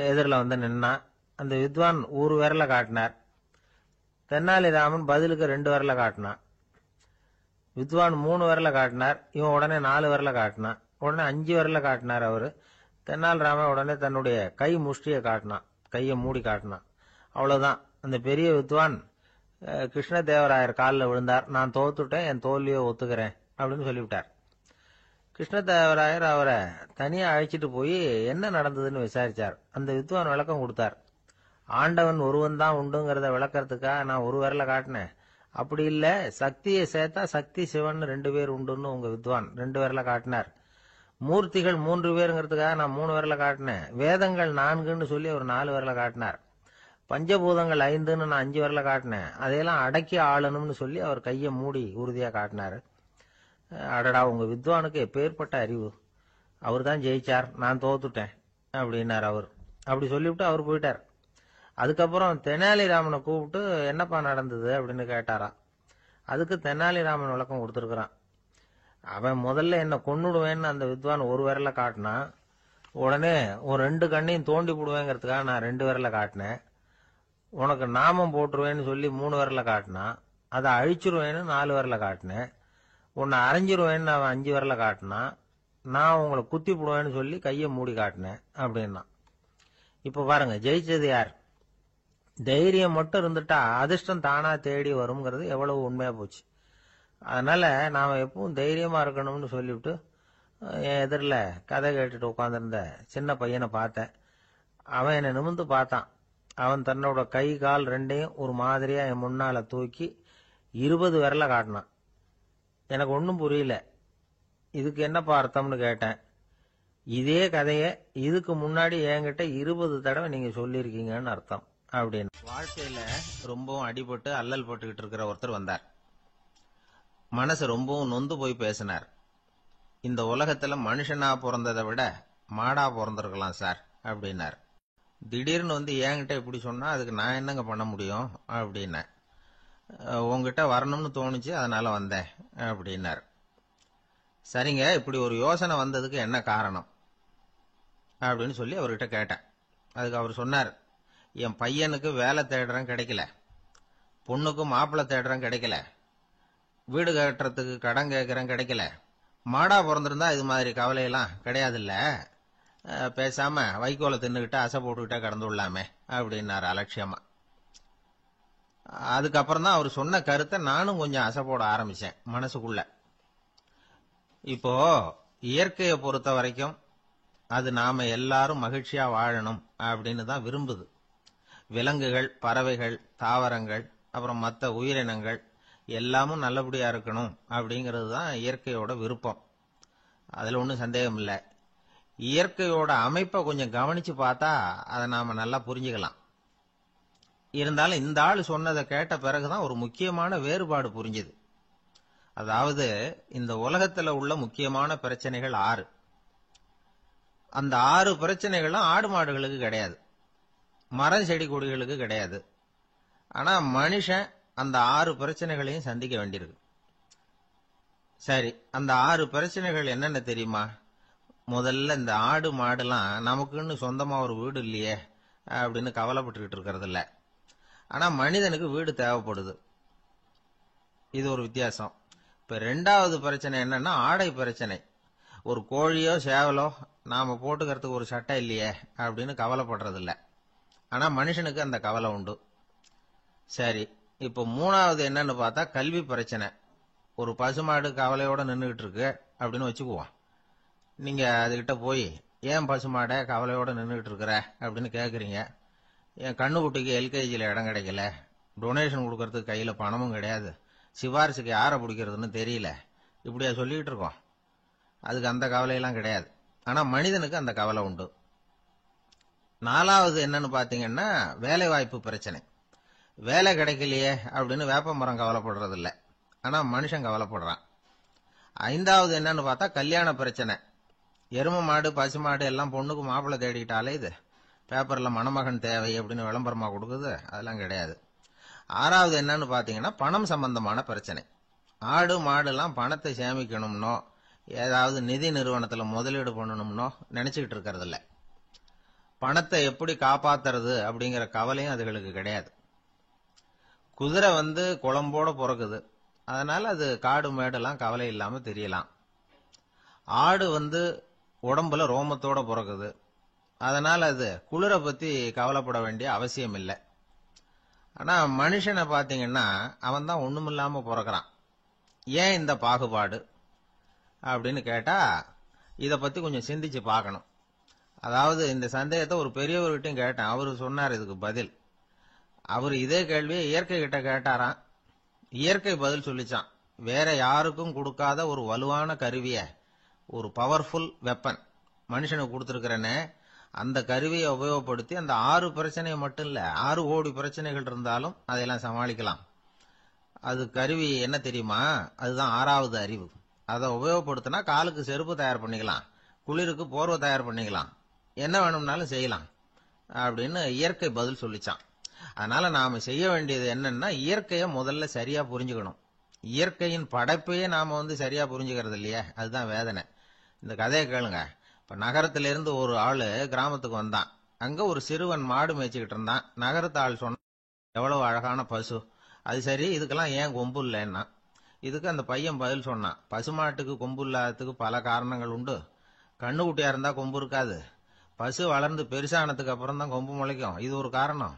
எதிரில் வந்து நின்னான். அந்த வித்வான் ஒரு விரல காட்டினார். தென்னாலிராமன் பதிலுக்கு 2 விரல காட்டினான். வித்வான் 3 விரல காட்டினார். இவன் உடனே 4 விரல காட்டினான். உடனே 5 விரல காட்டினார் அவரு. தென்னாலிராமன் உடனே தன்னுடைய கை முஷ்டியை காட்டினான், கையை மூடி காட்டினான். அவ்வளவுதான். அந்த பெரிய வித்வான் கிருஷ்ணதேவராயர் காலில் விழுந்தார். நான் தோத்துட்டேன், என் தோல்வியை ஒத்துக்கிறேன் அப்படின்னு சொல்லிவிட்டார். கிருஷ்ணதேவராயர் அவரை தனியா அழைச்சிட்டு போய் என்ன நடந்ததுன்னு விசாரிச்சார். அந்த வித்வான் விளக்கம் கொடுத்தார். ஆண்டவன் ஒருவன் தான் உண்டுங்கிறத விளக்கறதுக்காக நான் ஒரு விரல காட்டினேன். அப்படி இல்ல, சக்தியை சேர்த்தா சக்தி சிவன் 2 பேர் உண்டுன்னு உங்க வித்வான் 2 விரல காட்டினார். மூர்த்திகள் 3 பேருங்கிறதுக்காக நான் 3 விரல காட்டினேன். வேதங்கள் 4ன்னு சொல்லி ஒரு 4 விரல காட்டினார். பஞ்சபூதங்கள் 5ன்னு நான் 5 விரல காட்டினேன். அதையெல்லாம் அடக்கி ஆளணும்னு சொல்லி அவர் கையை மூடி உறுதியா காட்டினாரு. அடடா, உங்க வித்வானுக்கு எப்பேற்பட்ட அறிவு! அவர் தான் ஜெயிச்சார், நான் தோத்துட்டேன் அப்படின்னார் அவர். அப்படி சொல்லிவிட்டு அவர் போயிட்டார். அதுக்கப்புறம் தெனாலிராமனை கூப்பிட்டு என்னப்பா நடந்தது அப்படின்னு கேட்டாராம். அதுக்கு தெனாலிராமன் விளக்கம் கொடுத்துருக்கிறான். அவன் முதல்ல என்ன கொன்னுடுவேன்னு அந்த வித்வான் ஒரு விரல காட்டினான். உடனே ஒரு 2 கண்ணையும் தோண்டி போடுவேங்கிறதுக்காக நான் 2 விரல காட்டினேன். உனக்கு நாமம் போட்டுருவேன்னு சொல்லி 3 விரல காட்டினான். அதை அழிச்சிருவேன்னு 4 விரல காட்டினேன். உன்னை அரைஞ்சிருவேன்னு அவன் 5 விரல காட்டினான். நான் உங்களை குத்தி போடுவேன்னு சொல்லி கையை மூடி காட்டினேன் அப்படின்னா. இப்ப பாருங்க, ஜெயிச்சது யார்? தைரியம் மட்டும் இருந்துட்டா அதிர்ஷ்டம் தானா தேடி வருங்கிறது எவ்வளவு உண்மையா போச்சு. அதனால நாம எப்பவும் தைரியமா இருக்கணும்னு சொல்லிவிட்டு என் எதிரில் கதை கேட்டுட்டு உட்காந்துருந்த சின்ன பையனை பார்த்தேன். அவன் என்னை நிமிர்ந்து பார்த்தான். அவன் தன்னோட கை கால் 2ஐயும் ஒரு மாதிரியா என் முன்னால தூக்கி 20 விரல காட்டினான். எனக்கு ஒன்றும் புரியல. இதுக்கு என்னப்பா அர்த்தம்னு கேட்டேன். இதே கதையை இதுக்கு முன்னாடி என்கிட்ட 20 தடவை நீங்க சொல்லியிருக்கீங்கன்னு அர்த்தம் அப்படின்னு. வாழ்க்கையில ரொம்பவும் அடிபட்டு அல்லல் போட்டுக்கிட்டு இருக்கிற ஒருத்தர் வந்தார். மனசு ரொம்பவும் நொந்து போய் பேசினார். இந்த உலகத்துல மனுஷனா பிறந்ததை விட மாடா பிறந்திருக்கலாம் சார் அப்படின்னார். திடீர்னு வந்து என்கிட்ட இப்படி சொன்னா அதுக்கு நான் என்னங்க பண்ண முடியும் அப்படின்னேன். உங்ககிட்ட வரணும்னு தோணுச்சு, அதனால வந்தேன் அப்படின்னார். சரிங்க, இப்படி ஒரு யோசனை வந்ததுக்கு என்ன காரணம் அப்படின்னு சொல்லி அவர்கிட்ட கேட்டேன். அதுக்கு அவர் சொன்னார், என் பையனுக்கு வேலை தேடுறேன் கிடைக்கல, பொண்ணுக்கு மாப்பிள்ளை தேடுறேன் கிடைக்கல, வீடு கட்டுறதுக்கு கடன் கேட்கறேன் கிடைக்கல. மாடா பிறந்திருந்தா இது மாதிரி கவலையெல்லாம் கிடையாதுல்ல, பேசாம வைக்கோலை தின்னுகிட்ட அசை போட்டுக்கிட்டே கடந்து விடலாமே அப்படின்னாரு அலட்சியமா. அதுக்கப்புறம் தான் அவர் சொன்ன கருத்தை நானும் கொஞ்சம் அசை போட ஆரம்பிச்சேன் மனசுக்குள்ள. இப்போ இயற்கையை பொறுத்த வரைக்கும் அது நாம எல்லாரும் மகிழ்ச்சியா வாழணும் அப்படின்னு தான் விரும்புது. விலங்குகள், பறவைகள், தாவரங்கள், அப்புறம் மற்ற உயிரினங்கள் எல்லாமும் நல்லபடியா இருக்கணும் அப்படிங்கிறது தான் இயற்கையோட விருப்பம். அதுல ஒன்றும் சந்தேகம் இல்லை. இயற்கையோட அமைப்பை கொஞ்சம் கவனிச்சு பார்த்தா அதை நாம நல்லா புரிஞ்சுக்கலாம். இருந்தாலும் இந்த ஆள் சொன்னதை கேட்ட பிறகுதான் ஒரு முக்கியமான வேறுபாடு புரிஞ்சுது. அதாவது, இந்த உலகத்துல உள்ள முக்கியமான பிரச்சனைகள் 6. அந்த 6 பிரச்சனைகளும் ஆடு மாடுகளுக்கு கிடையாது, மரம் செடி கொடிகளுக்கு கிடையாது. ஆனா மனுஷன் அந்த 6 பிரச்சனைகளையும் சந்திக்க வேண்டியிருக்கு. சரி, அந்த 6 பிரச்சனைகள் என்னென்ன தெரியுமா? முதல்ல, இந்த ஆடு மாடுலாம் நமக்குன்னு சொந்தமா ஒரு வீடு இல்லையே அப்படின்னு கவலைப்பட்டுக்கிட்டு இருக்கிறது இல்ல. ஆனா மனிதனுக்கு வீடு தேவைப்படுது. இது ஒரு வித்தியாசம். இப்ப 2வது பிரச்சனை என்னன்னா ஆடை பிரச்சனை. ஒரு கோழியோ சேவலோ நாம போட்டுக்கிறதுக்கு ஒரு சட்டை இல்லையே அப்படின்னு கவலைப்படுறது இல்ல. ஆனா மனுஷனுக்கு அந்த கவலை உண்டு. சரி, இப்ப 3வது என்னன்னு பார்த்தா கல்வி பிரச்சனை. ஒரு பசுமாடு கவலையோட நின்றுகிட்டு இருக்கு அப்படின்னு வச்சுக்குவோம். நீங்க அதுகிட்ட போய், ஏன் பசுமாட கவலையோட நின்றுகிட்டு இருக்கிற அப்படின்னு கேக்குறீங்க. என் கண்ணுக்குட்டிக்கு எல்கேஜியில் இடம் கிடைக்கல, டொனேஷன் கொடுக்கறதுக்கு கையில பணமும் கிடையாது, சிபாரிசுக்கு யாரை பிடிக்கிறதுன்னு தெரியல, இப்படியா சொல்லிட்டு இருக்கோம். அதுக்கு அந்த கவலையெல்லாம் கிடையாது. ஆனா மனிதனுக்கு அந்த கவலை உண்டு. 4வது என்னன்னு பாத்தீங்கன்னா வேலை வாய்ப்பு பிரச்சனை. வேலை கிடைக்கலையே அப்படின்னு வேப்ப மரம் கவலைப்படுறது இல்ல, ஆனா மனுஷன் கவலைப்படுறான். 5வது என்னன்னு பார்த்தா கல்யாண பிரச்சனை. எரும மாடு, பசு மாடு எல்லாம் பொண்ணுக்கு மாப்பிள்ளை தேடிக்கிட்டாலே இது, பேப்பர்ல மணமகன் தேவை அப்படின்னு விளம்பரமா கொடுக்குது, அதெல்லாம் கிடையாது. ஆறாவது என்னன்னு பாத்தீங்கன்னா பணம் சம்பந்தமான பிரச்சனை. ஆடு மாடுலாம் பணத்தை சேமிக்கணும்னோ ஏதாவது நிதி நிறுவனத்துல முதலீடு பண்ணணும்னோ நினைச்சுக்கிட்டு இருக்கிறது இல்ல. பணத்தை எப்படி காப்பாத்துறது அப்படிங்கிற கவலையும் அதுகளுக்கு கிடையாது. குதிரை குளம்போட பிறகுது, அதனால அது காடு மேடெல்லாம் கவலை இல்லாம தெரியலாம். ஆடு உடம்புல ரோமத்தோட பிறகுது, அதனால அது குளிரை பத்தி கவலைப்பட வேண்டிய அவசியம் இல்லை. ஆனா மனுஷனை பாத்தீங்கன்னா அவன் தான் ஒண்ணுமில்லாம பிறக்கிறான். ஏன் இந்த பாகுபாடு அப்படின்னு கேட்டா இத பத்தி கொஞ்சம் சிந்திச்சு பார்க்கணும். அதாவது இந்த சந்தேகத்தை ஒரு பெரியவர்கிட்டையும் கேட்டேன். அவரு சொன்னார் இதுக்கு பதில். அவர் இதே கேள்வியை இயற்கை கிட்ட கேட்டாராம். இயற்கை பதில் சொல்லிச்சான். வேற யாருக்கும் கொடுக்காத ஒரு வலுவான கருவிய, ஒரு பவர்ஃபுல் வெப்பன் மனுஷனுக்கு கொடுத்திருக்கிறேன்னு, அந்த கருவியை உபயோகப்படுத்தி அந்த 6 பிரச்சனையை மட்டும் இல்ல 6 கோடி பிரச்சனைகள் இருந்தாலும் அதையெல்லாம் சமாளிக்கலாம். அது கருவி என்ன தெரியுமா? அதுதான் 6வது அறிவு. அதை உபயோகப்படுத்தினா காலுக்கு செருப்பு தயார் பண்ணிக்கலாம், குளிருக்கு போர்வை தயார் பண்ணிக்கலாம், என்ன வேணும்னாலும் செய்யலாம் அப்படின்னு இயற்கை பதில் சொல்லிச்சான். அதனால நாம செய்ய வேண்டியது என்னன்னா இயற்கையை முதல்ல சரியா புரிஞ்சுக்கணும். இயற்கையின் படைப்பையே நாம சரியா புரிஞ்சுக்கிறது இல்லையே, அதுதான் வேதனை. இந்த கதையை கேளுங்க. இப்ப நகரத்திலிருந்து ஒரு ஆளு கிராமத்துக்கு வந்தான். அங்க ஒரு சிறுவன் மாடு மேய்ச்சிக்கிட்டு இருந்தான். நகரத்து ஆள் சொன்ன, எவ்வளவு அழகான பசு, அது சரி இதுக்கெல்லாம் ஏன் கொம்பு இல்லைன்னா. இதுக்கு அந்த பையன் பதில் சொன்னான், பசுமாட்டுக்கு கொம்பு இல்லாததுக்கு பல காரணங்கள் உண்டு. கண்ணுக்குட்டியா இருந்தா கொம்பு இருக்காது, பசு வளர்ந்து பெருசானதுக்கு அப்புறம் தான் கொம்பு முளைக்கும், இது ஒரு காரணம்.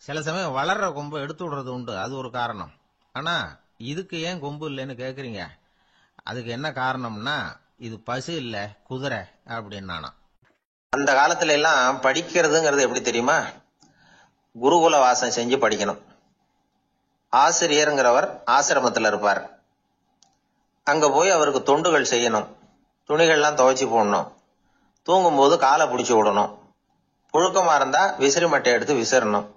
சில சமயம் வளர்ற கொம்பு எடுத்து விடுறது உண்டு, அது ஒரு காரணம். ஆனா இதுக்கு ஏன் கொம்பு இல்லைன்னு கேக்குறீங்க, அதுக்கு என்ன காரணம்னா இது பசு இல்ல குதிரை அப்படின்னானா. அந்த காலத்துல எல்லாம் படிக்கிறதுங்கிறது எப்படி தெரியுமா? குருகுல வாசம் செஞ்சு படிக்கணும். ஆசிரியருங்கிறவர் ஆசிரமத்தில் இருப்பார். அங்க போய் அவருக்கு தொண்டுகள் செய்யணும், துணிகள்லாம் துவைச்சு போடணும், தூங்கும்போது காலை பிடிச்சி விடணும், புழுக்கமா இருந்தா விசிறி மட்டை எடுத்து விசிறணும்.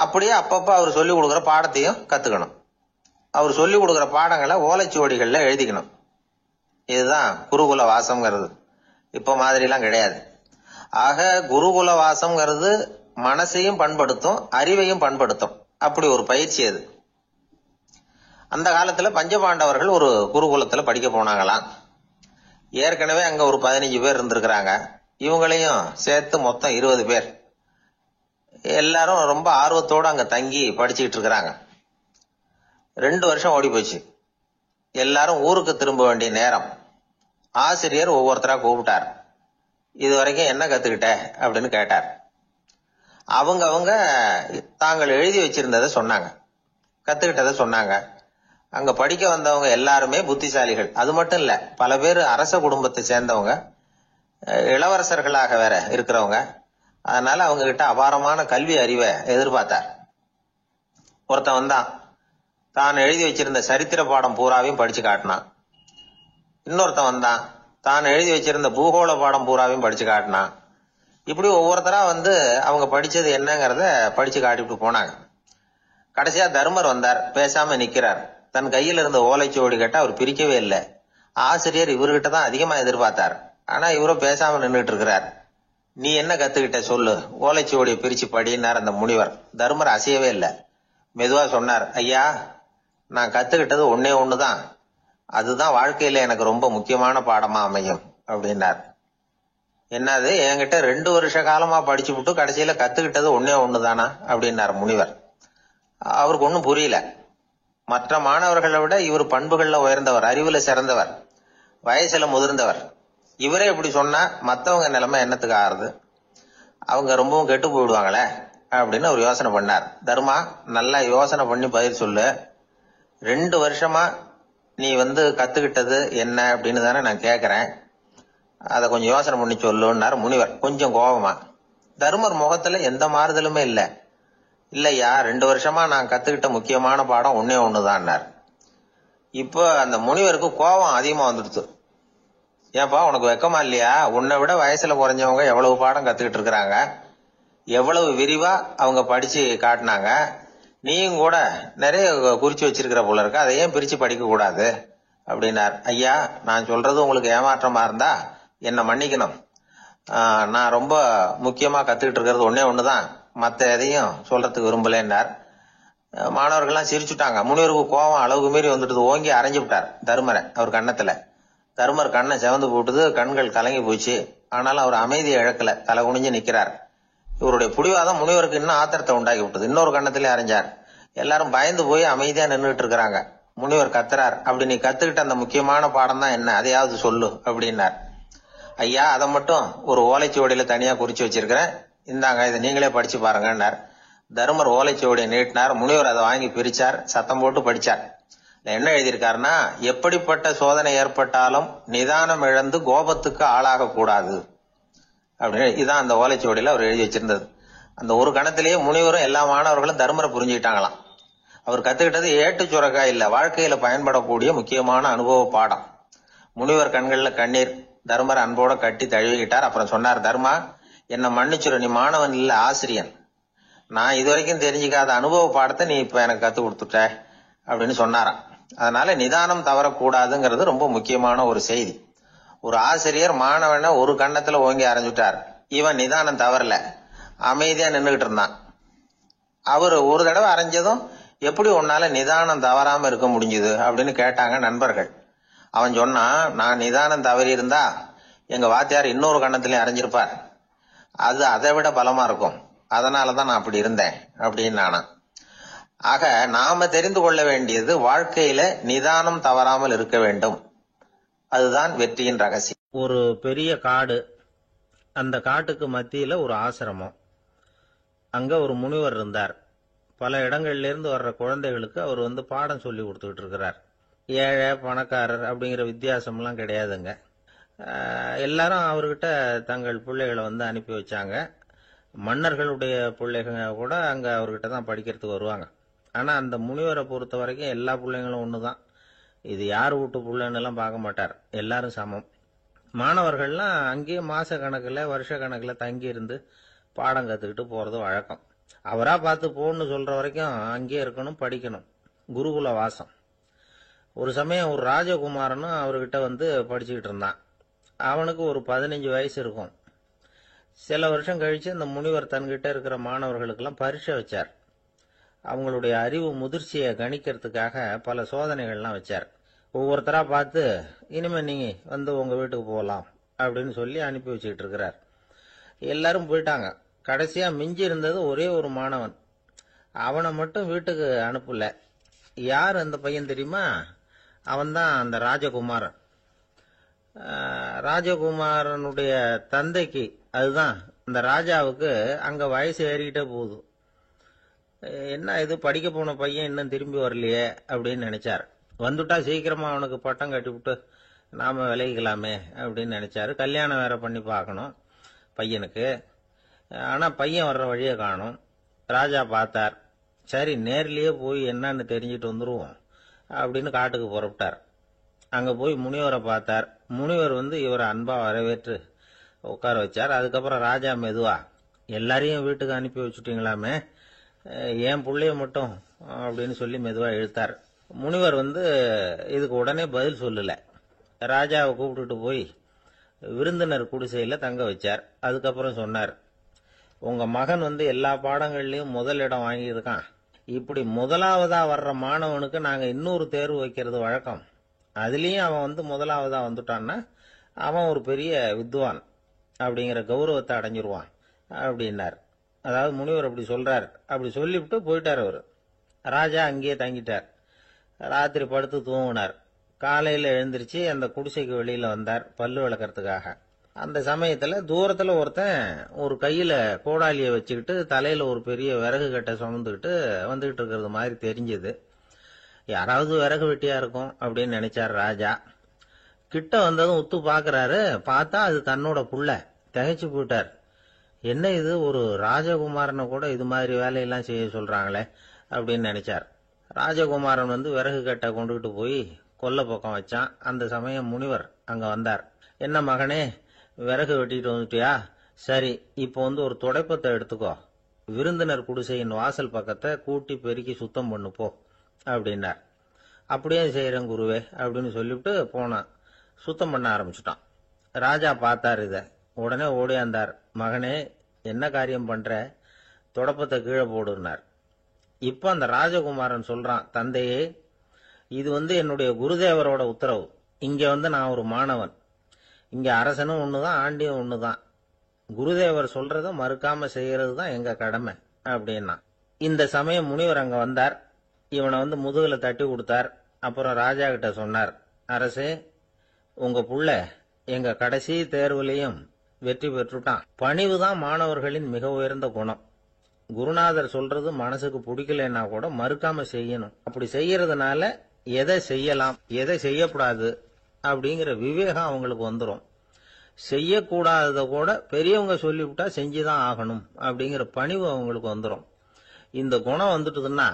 அப்படியே அப்பப்ப அவர் சொல்லி கொடுக்குற பாடத்தையும் கத்துக்கணும். அவர் சொல்லி கொடுக்குற பாடங்களை ஓலைச்சுவடிகள்ல எழுதிக்கணும். இதுதான் குருகுல வாசம்ங்கிறது. இப்ப மாதிரிலாம் கிடையாது. ஆக குருகுல வாசம்ங்கிறது மனசையும் பண்படுத்தும், அறிவையும் பண்படுத்தும். அப்படி ஒரு பயிற்சி அது. அந்த காலத்துல பஞ்சபாண்டவர்கள் ஒரு குருகுலத்துல படிக்க போனாங்களாம். ஏற்கனவே அங்க ஒரு 15 பேர் இருந்திருக்கிறாங்க. இவங்களையும் சேர்த்து மொத்தம் 20 பேர். எல்லாரும் ரொம்ப ஆர்வத்தோடு அங்க தங்கி படிச்சுக்கிட்டு இருக்கிறாங்க. 2 வருஷம் ஓடி போச்சு. எல்லாரும் ஊருக்கு திரும்ப வேண்டிய நேரம். ஆசிரியர் ஒவ்வொருத்தரா கூப்பிட்டார். இது வரைக்கும் என்ன கத்துக்கிட்ட அப்படின்னு கேட்டார். அவங்க தாங்கள் எழுதி வச்சிருந்ததை சொன்னாங்க, கத்துக்கிட்டதை சொன்னாங்க. அங்க படிக்க வந்தவங்க எல்லாருமே புத்திசாலிகள். அது மட்டும் இல்ல, பல பேர் அரச குடும்பத்தை சேர்ந்தவங்க, இளவரசர்களாக வேற இருக்கிறவங்க. அதனால அவங்க கிட்ட அபாரமான கல்வி அறிவை எதிர்பார்த்தார். ஒருத்தன் வந்தான், தான் எழுதி வச்சிருந்த சரித்திர பாடம் பூராவையும் படிச்சு காட்டினான். இன்னொருத்தன் வந்தான், தான் எழுதி வச்சிருந்த பூகோள பாடம் பூராவையும் படிச்சு காட்டினான். இப்படி ஒவ்வொருத்தரா அவங்க படிச்சது என்னங்கிறத படிச்சு காட்டிட்டு போனாங்க. கடைசியா தர்மர் வந்தார். பேசாம நிக்கிறார். தன் கையில இருந்த ஓலைச்சுவடி கேட்டா அவர் பிரிக்கவே இல்லை. ஆசிரியர் இவர்கிட்ட தான் அதிகமா எதிர்பார்த்தார். ஆனா இவரும் பேசாம நின்றுட்டு இருக்கிறார். நீ என்ன கத்துக்கிட்ட சொல்லு, ஓலைச்சுவடியை பிரிச்சு படினார் அந்த முனிவர். தர்மர் அசையவே இல்லை. மெதுவா சொன்னார், ஐயா நான் கத்துக்கிட்டது ஒன்னே ஒண்ணுதான், அதுதான் வாழ்க்கையில எனக்கு ரொம்ப முக்கியமான பாடமா அமையும் அப்படின்னார். என்னது, என்கிட்ட 2 வருஷ காலமா படிச்சு விட்டு கடைசியில கத்துக்கிட்டது ஒன்னே ஒண்ணுதானா அப்படின்னார் முனிவர். அவருக்கு ஒன்னும் புரியல. மற்ற மாணவர்களை விட இவர் பண்புகள்ல உயர்ந்தவர், அறிவுல சிறந்தவர், வயசுல முதிர்ந்தவர். இவரே இப்படி சொன்னா மத்தவங்க நிலைமை என்னத்துக்கு ஆறுது, அவங்க ரொம்பவும் கெட்டு போயிடுவாங்களே அப்படின்னு அவர் யோசனை பண்ணார். தர்மா, நல்லா யோசனை பண்ணி பதில் சொல்லு. 2 வருஷமா நீ கத்துக்கிட்டது என்ன அப்படின்னு தானே நான் கேக்குறேன், அத கொஞ்சம் யோசனை பண்ணி சொல்லுன்னார் முனிவர் கொஞ்சம் கோபமா. தர்மர் முகத்துல எந்த மாறுதலுமே இல்ல. இல்லையா, 2 வருஷமா நான் கத்துக்கிட்ட முக்கியமான பாடம் ஒன்னே ஒண்ணுதான். இப்போ அந்த முனிவருக்கு கோபம் அதிகமா வந்துடுச்சு. ஏன்பா உனக்கு வெக்கமா இல்லையா, உன்னை விட வயசுல குறைஞ்சவங்க எவ்வளவு பாடம் கத்துக்கிட்டு இருக்கிறாங்க, எவ்வளவு விரிவா அவங்க படிச்சு காட்டினாங்க, நீயும் கூட நிறைய குறிச்சு வச்சிருக்கிற போல இருக்க, அதை ஏன் பிரிச்சு படிக்க கூடாது அப்படின்னார். ஐயா நான் சொல்றது உங்களுக்கு ஏமாற்றமா இருந்தா என்ன மன்னிக்கணும். நான் ரொம்ப முக்கியமா கத்துக்கிட்டு இருக்கிறது ஒன்னே ஒண்ணுதான், மத்த எதையும் சொல்றதுக்கு விரும்பலன்னார். மாணவர்கள்லாம் சிரிச்சுட்டாங்க. முனிவருக்கு கோபம் அளவுக்கு மீறி வந்துட்டு ஓங்கி அரைஞ்சு விட்டார் தருமரை அவர் கன்னத்துல. தருமர் கண்ணை செவந்து போட்டுது, கண்கள் கலங்கி போச்சு. ஆனாலும் அவர் அமைதியை இழக்கல, தலை குனிஞ்சு நிக்கிறார். இவருடைய புடிவாதம் முனிவருக்கு இன்னும் ஆத்திரத்தை உண்டாக்கி விட்டது. இன்னொரு கண்ணத்திலே அரைஞ்சார். எல்லாரும் பயந்து போய் அமைதியா நின்றுட்டு இருக்கிறாங்க. முனிவர் கத்துறார், அப்படி நீ கத்துக்கிட்ட அந்த முக்கியமான பாடம் தான் என்ன, அதையாவது சொல்லு அப்படின்னார். ஐயா, அதை மட்டும் ஒரு ஓலைச்சுவடியில தனியா குறிச்சு வச்சிருக்கிறேன், இந்தாங்க இதை நீங்களே படிச்சு பாருங்கன்னார். தருமர் ஓலைச்சுவடியை நீட்டினார். முனிவர் அதை வாங்கி பிரிச்சார், சத்தம் போட்டு படிச்சார். என்ன எழுதியிருக்காருன்னா, எப்படிப்பட்ட சோதனை ஏற்பட்டாலும் நிதானம் இழந்து கோபத்துக்கு ஆளாக கூடாது அப்படின்னு. இதான் அந்த ஓலைச்சுவடியில அவர் எழுதி வச்சிருந்தது. அந்த ஒரு கணத்திலேயே முனிவரும் எல்லா மாணவர்களும் தர்மரை புரிஞ்சுக்கிட்டாங்களாம். அவர் கத்துக்கிட்டது ஏட்டு சுரக்காய் இல்ல, வாழ்க்கையில பயன்படக்கூடிய முக்கியமான அனுபவ பாடம். முனிவர் கண்கள்ல கண்ணீர். தர்மரை அன்போட கட்டி தழுவிக்கிட்டார். அப்புறம் சொன்னார், தர்மா, என்ன மன்னிச்சுரு, நீ மாணவன் இல்ல, ஆசிரியன். நான் இதுவரைக்கும் தெரிஞ்சுக்காத அனுபவ பாடத்தை நீ இப்ப எனக்கு கத்து கொடுத்துட்ட அப்படின்னு சொன்னாராம். அதனால நிதானம் தவறக்கூடாதுங்கிறது ரொம்ப முக்கியமான ஒரு செய்தி. ஒரு ஆசிரியர் மாணவனை ஒரு கண்ணத்துல ஓங்கி அரைஞ்சுட்டார். இவன் நிதானம் தவறல, அமைதியா நின்றுகிட்டு இருந்தான். அவரு ஒரு தடவை அரைஞ்சதும் எப்படி உன்னால நிதானம் தவறாம இருக்க முடிஞ்சுது அப்படின்னு கேட்டாங்க நண்பர்கள். அவன் சொன்னான், நான் நிதானம் தவறி இருந்தா எங்க வாத்தியார் இன்னொரு கண்ணத்திலையும் அரைஞ்சிருப்பார், அது அதை விட பலமா இருக்கும், அதனாலதான் நான் அப்படி இருந்தேன் அப்படின்னு நானா. ஆக நாம தெரிந்து கொள்ள வேண்டியது, வாழ்க்கையில நிதானம் தவறாமல் இருக்க வேண்டும். அதுதான் வெற்றியின் ரகசியம். ஒரு பெரிய காடு, அந்த காட்டுக்கு மத்தியில ஒரு ஆசிரமம். அங்க ஒரு முனிவர் இருந்தார். பல இடங்கள்ல இருந்து வர்ற குழந்தைகளுக்கு அவர் பாடம் சொல்லி கொடுத்துக்கிட்டு இருக்கிறார். ஏழை பணக்காரர் அப்படிங்கிற வித்தியாசம்லாம் கிடையாதுங்க. எல்லாரும் அவர்கிட்ட தங்கள் பிள்ளைகளை அனுப்பி வச்சாங்க. மன்னர்களுடைய பிள்ளைங்க கூட அங்க அவர்கிட்ட தான் படிக்கிறதுக்கு வருவாங்க. ஆனா அந்த முனிவரை பொறுத்த வரைக்கும் எல்லா பிள்ளைங்களும் ஒண்ணுதான். இது யார் வீட்டு பிள்ளைன்னு எல்லாம் பார்க்க மாட்டார், எல்லாரும் சமம். மாணவர்கள்லாம் அங்கேயே மாச கணக்குல வருஷ கணக்குல தங்கி இருந்து பாடம் கத்துக்கிட்டு போறது வழக்கம். அவரா பார்த்து போன்னு சொல்ற வரைக்கும் அங்கேயே இருக்கணும், படிக்கணும். குருகுல வாசம். ஒரு சமயம் ஒரு ராஜகுமாரனும் அவர்கிட்ட படிச்சுக்கிட்டு இருந்தான். அவனுக்கு ஒரு 15 வயசு இருக்கும். சில வருஷம் கழிச்சு அந்த முனிவர் தன்கிட்ட இருக்கிற மாணவர்களுக்கெல்லாம் பரீட்சை வச்சார். அவங்களுடைய அறிவு முதிர்ச்சியை கணிக்கிறதுக்காக பல சோதனைகள்லாம் வச்சார். ஒவ்வொருத்தரா பார்த்து, இனிமே நீங்க உங்க வீட்டுக்கு போகலாம் அப்படின்னு சொல்லி அனுப்பி வச்சுக்கிட்டு இருக்கிறார். எல்லாரும் போயிட்டாங்க. கடைசியா மிஞ்சி இருந்தது ஒரே ஒரு மாணவன். அவனை மட்டும் வீட்டுக்கு அனுப்பல. யார் அந்த பையன் தெரியுமா? அவன்தான் அந்த ராஜகுமாரன். ராஜகுமாரனுடைய தந்தைக்கு, அதுதான் அந்த ராஜாவுக்கு, அங்க வயசு ஏறிக்கிட்டே போகுது. என்ன இது, படிக்க போன பையன் இன்னும் திரும்பி வரலையே அப்படின்னு நினைச்சார். வந்துட்டா சீக்கிரமா அவனுக்கு பட்டம் கட்டி விட்டு நாம விலகிக்கலாமே அப்படின்னு நினைச்சாரு. கல்யாணம் வேற பண்ணி பார்க்கணும் பையனுக்கு. ஆனா பையன் வர்ற வழியை காணும். ராஜா பார்த்தார். சரி, நேர்லயே போய் என்னன்னு தெரிஞ்சுட்டு வந்துருவோம் அப்படின்னு காட்டுக்கு புறப்பட்டார். அங்க போய் முனிவரை பார்த்தார். முனிவர் இவரை அன்பா வரவேற்று உட்கார வச்சார். அதுக்கப்புறம் ராஜா மெதுவா, எல்லாரையும் வீட்டுக்கு அனுப்பி வச்சுட்டீங்களாமே, ஏன் பிள்ளைய மட்டும் அப்படின்னு சொல்லி மெதுவா இழுத்தார். முனிவர் இதுக்கு உடனே பதில் சொல்லல. ராஜாவை கூப்பிட்டுட்டு போய் விருந்தினர் குடிசையில தங்க வச்சார். அதுக்கப்புறம் சொன்னார், உங்க மகன் எல்லா பாடங்கள்லயும் முதல் இடம் வாங்கியிருக்கான். இப்படி முதலாவதா வர்ற மாணவனுக்கு நாங்க இன்னொரு தேர்வு வைக்கிறது வழக்கம். அதுலயும் அவன் முதலாவதா வந்துட்டான்னா அவன் ஒரு பெரிய வித்வான் அப்படிங்கிற கௌரவத்தை அடைஞ்சிருவான் அப்படின்னார். அதாவது முனிவர் அப்படி சொல்றார். அப்படி சொல்லிவிட்டு போயிட்டார் அவரு. ராஜா அங்கேயே தங்கிட்டார். ராத்திரி படுத்து தூங்கினார். காலையில எழுந்திருச்சு அந்த குடிசைக்கு வெளியில வந்தார் பல்லு விளக்கறதுக்காக. அந்த சமயத்துல தூரத்துல ஒருத்தன் ஒரு கையில கோடாலியை வச்சுக்கிட்டு தலையில ஒரு பெரிய விறகு கட்டை சுமந்துக்கிட்டு வந்துகிட்டு இருக்கிறது மாதிரி தெரிஞ்சது. யாராவது விறகு வெட்டியா இருக்கும் அப்படின்னு நினைச்சார் ராஜா. கிட்ட வந்ததும் உத்து பாக்குறாரு. பார்த்தா அது தன்னோட புள்ள. திகைச்சு போயிட்டார். என்ன இது, ஒரு ராஜகுமாரனை கூட இது மாதிரி வேலையெல்லாம் செய்ய சொல்றாங்களே அப்படின்னு நினைச்சார். ராஜகுமாரன் விறகு கட்டை கொண்டுகிட்டு போய் கொல்லை பக்கம் வச்சான். அந்த சமயம் முனிவர் அங்க வந்தார். என்ன மகனே, விறகு வெட்டிட்டு வந்துட்டியா? சரி, இப்போ ஒரு துடைப்பத்தை எடுத்துக்கோ, விருந்தினர் குடிசையின் வாசல் பக்கத்தை கூட்டி பெருக்கி சுத்தம் பண்ணு போ அப்படின்னார். அப்படியே செய்யறேன் குருவே அப்படின்னு சொல்லிவிட்டு போனான். சுத்தம் பண்ண ஆரம்பிச்சுட்டான். ராஜா பார்த்தார். இத உடனே ஓடியாந்தார். மகனே, என்ன காரியம் பண்ற? தொடப்பத்தை கீழே போடுனார். இப்ப அந்த ராஜகுமாரன் சொல்றான், தந்தையே, இது என்னுடைய குருதேவரோட உத்தரவு. இங்க நான் ஒரு மாணவன். இங்க அரசனும் ஒண்ணுதான், ஆண்டியும் ஒண்ணுதான். குருதேவர் சொல்றத மறுக்காம செய்யறது தான் எங்க கடமை அப்படின்னா. இந்த சமயம் முனிவர் அங்க வந்தார். இவனை முதுகுல தட்டி கொடுத்தார். அப்புறம் ராஜா கிட்ட சொன்னார், அரசே, உங்க புள்ள எங்க கடைசி தேர்வுலையும் வெற்றி பெற்றுட்டான். பணிவுதான் மாணவர்களின் மிக உயர்ந்த குணம். குருநாதர் சொல்றது மனசுக்கு பிடிக்கலன்னா கூட மறுக்காம செய்யணும். அப்படி செய்யறதுனால எதை செய்யலாம், எதை செய்யக்கூடாது அப்படிங்கிற விவேகம் அவங்களுக்கு வந்துடும். செய்யக்கூடாதத கூட பெரியவங்க சொல்லிவிட்டா செஞ்சுதான் ஆகணும் அப்படிங்கிற பணிவு அவங்களுக்கு வந்துடும். இந்த குணம் வந்துட்டுதுன்னா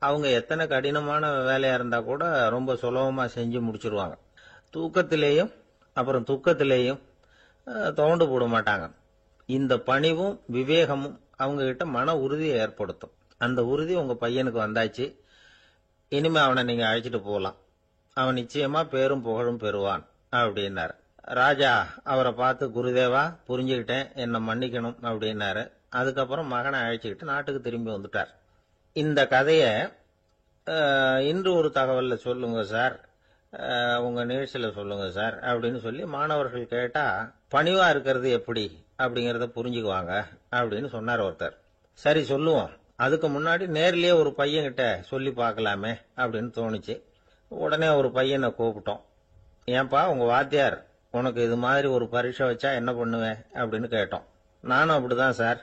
அவங்க எத்தனை கடினமான வேலையா இருந்தா கூட ரொம்ப சுலபமா செஞ்சு முடிச்சிருவாங்க. தூக்கத்திலேயும் அப்புறம் துக்கத்திலேயும் தோண்டு போட மாட்டாங்க. இந்த பணிவும் விவேகமும் அவங்க கிட்ட மன உறுதியை ஏற்படுத்தும். அந்த உறுதி உங்க பையனுக்கு வந்தாச்சு. இனிமே அவனை நீங்க அழைச்சிட்டு போகலாம். அவன் நிச்சயமா பேரும் புகழும் பெறுவான் அப்படின்னாரு. ராஜா அவரை பார்த்து, குருதேவா, புரிஞ்சுக்கிட்டேன், என்னை மன்னிக்கணும் அப்படின்னாரு. அதுக்கப்புறம் மகனை அழைச்சிக்கிட்டு நாட்டுக்கு திரும்பி வந்துட்டார். இந்த கதைய இன்று ஒரு தகவல்ல சொல்லுங்க சார், உங்க நிகழ்ச்சியில சொல்லுங்க சார் அப்படின்னு சொல்லி மாணவர்கள் கேட்டா, பணிவா இருக்கிறது எப்படி அப்படிங்கறத புரிஞ்சுக்குவாங்க அப்படின்னு சொன்னார் ஒருத்தர். சரி, சொல்லுவோம். அதுக்கு முன்னாடி நேர்லயே ஒரு பையன்கிட்ட சொல்லி பார்க்கலாமே அப்படின்னு தோணுச்சு. உடனே ஒரு பையனை கூப்பிட்டோம். ஏன்பா, உங்க வாத்தியார் உனக்கு இது மாதிரி ஒரு பரீட்சை வச்சா என்ன பண்ணுவேன் அப்படின்னு கேட்டோம். நானும் அப்படிதான் சார்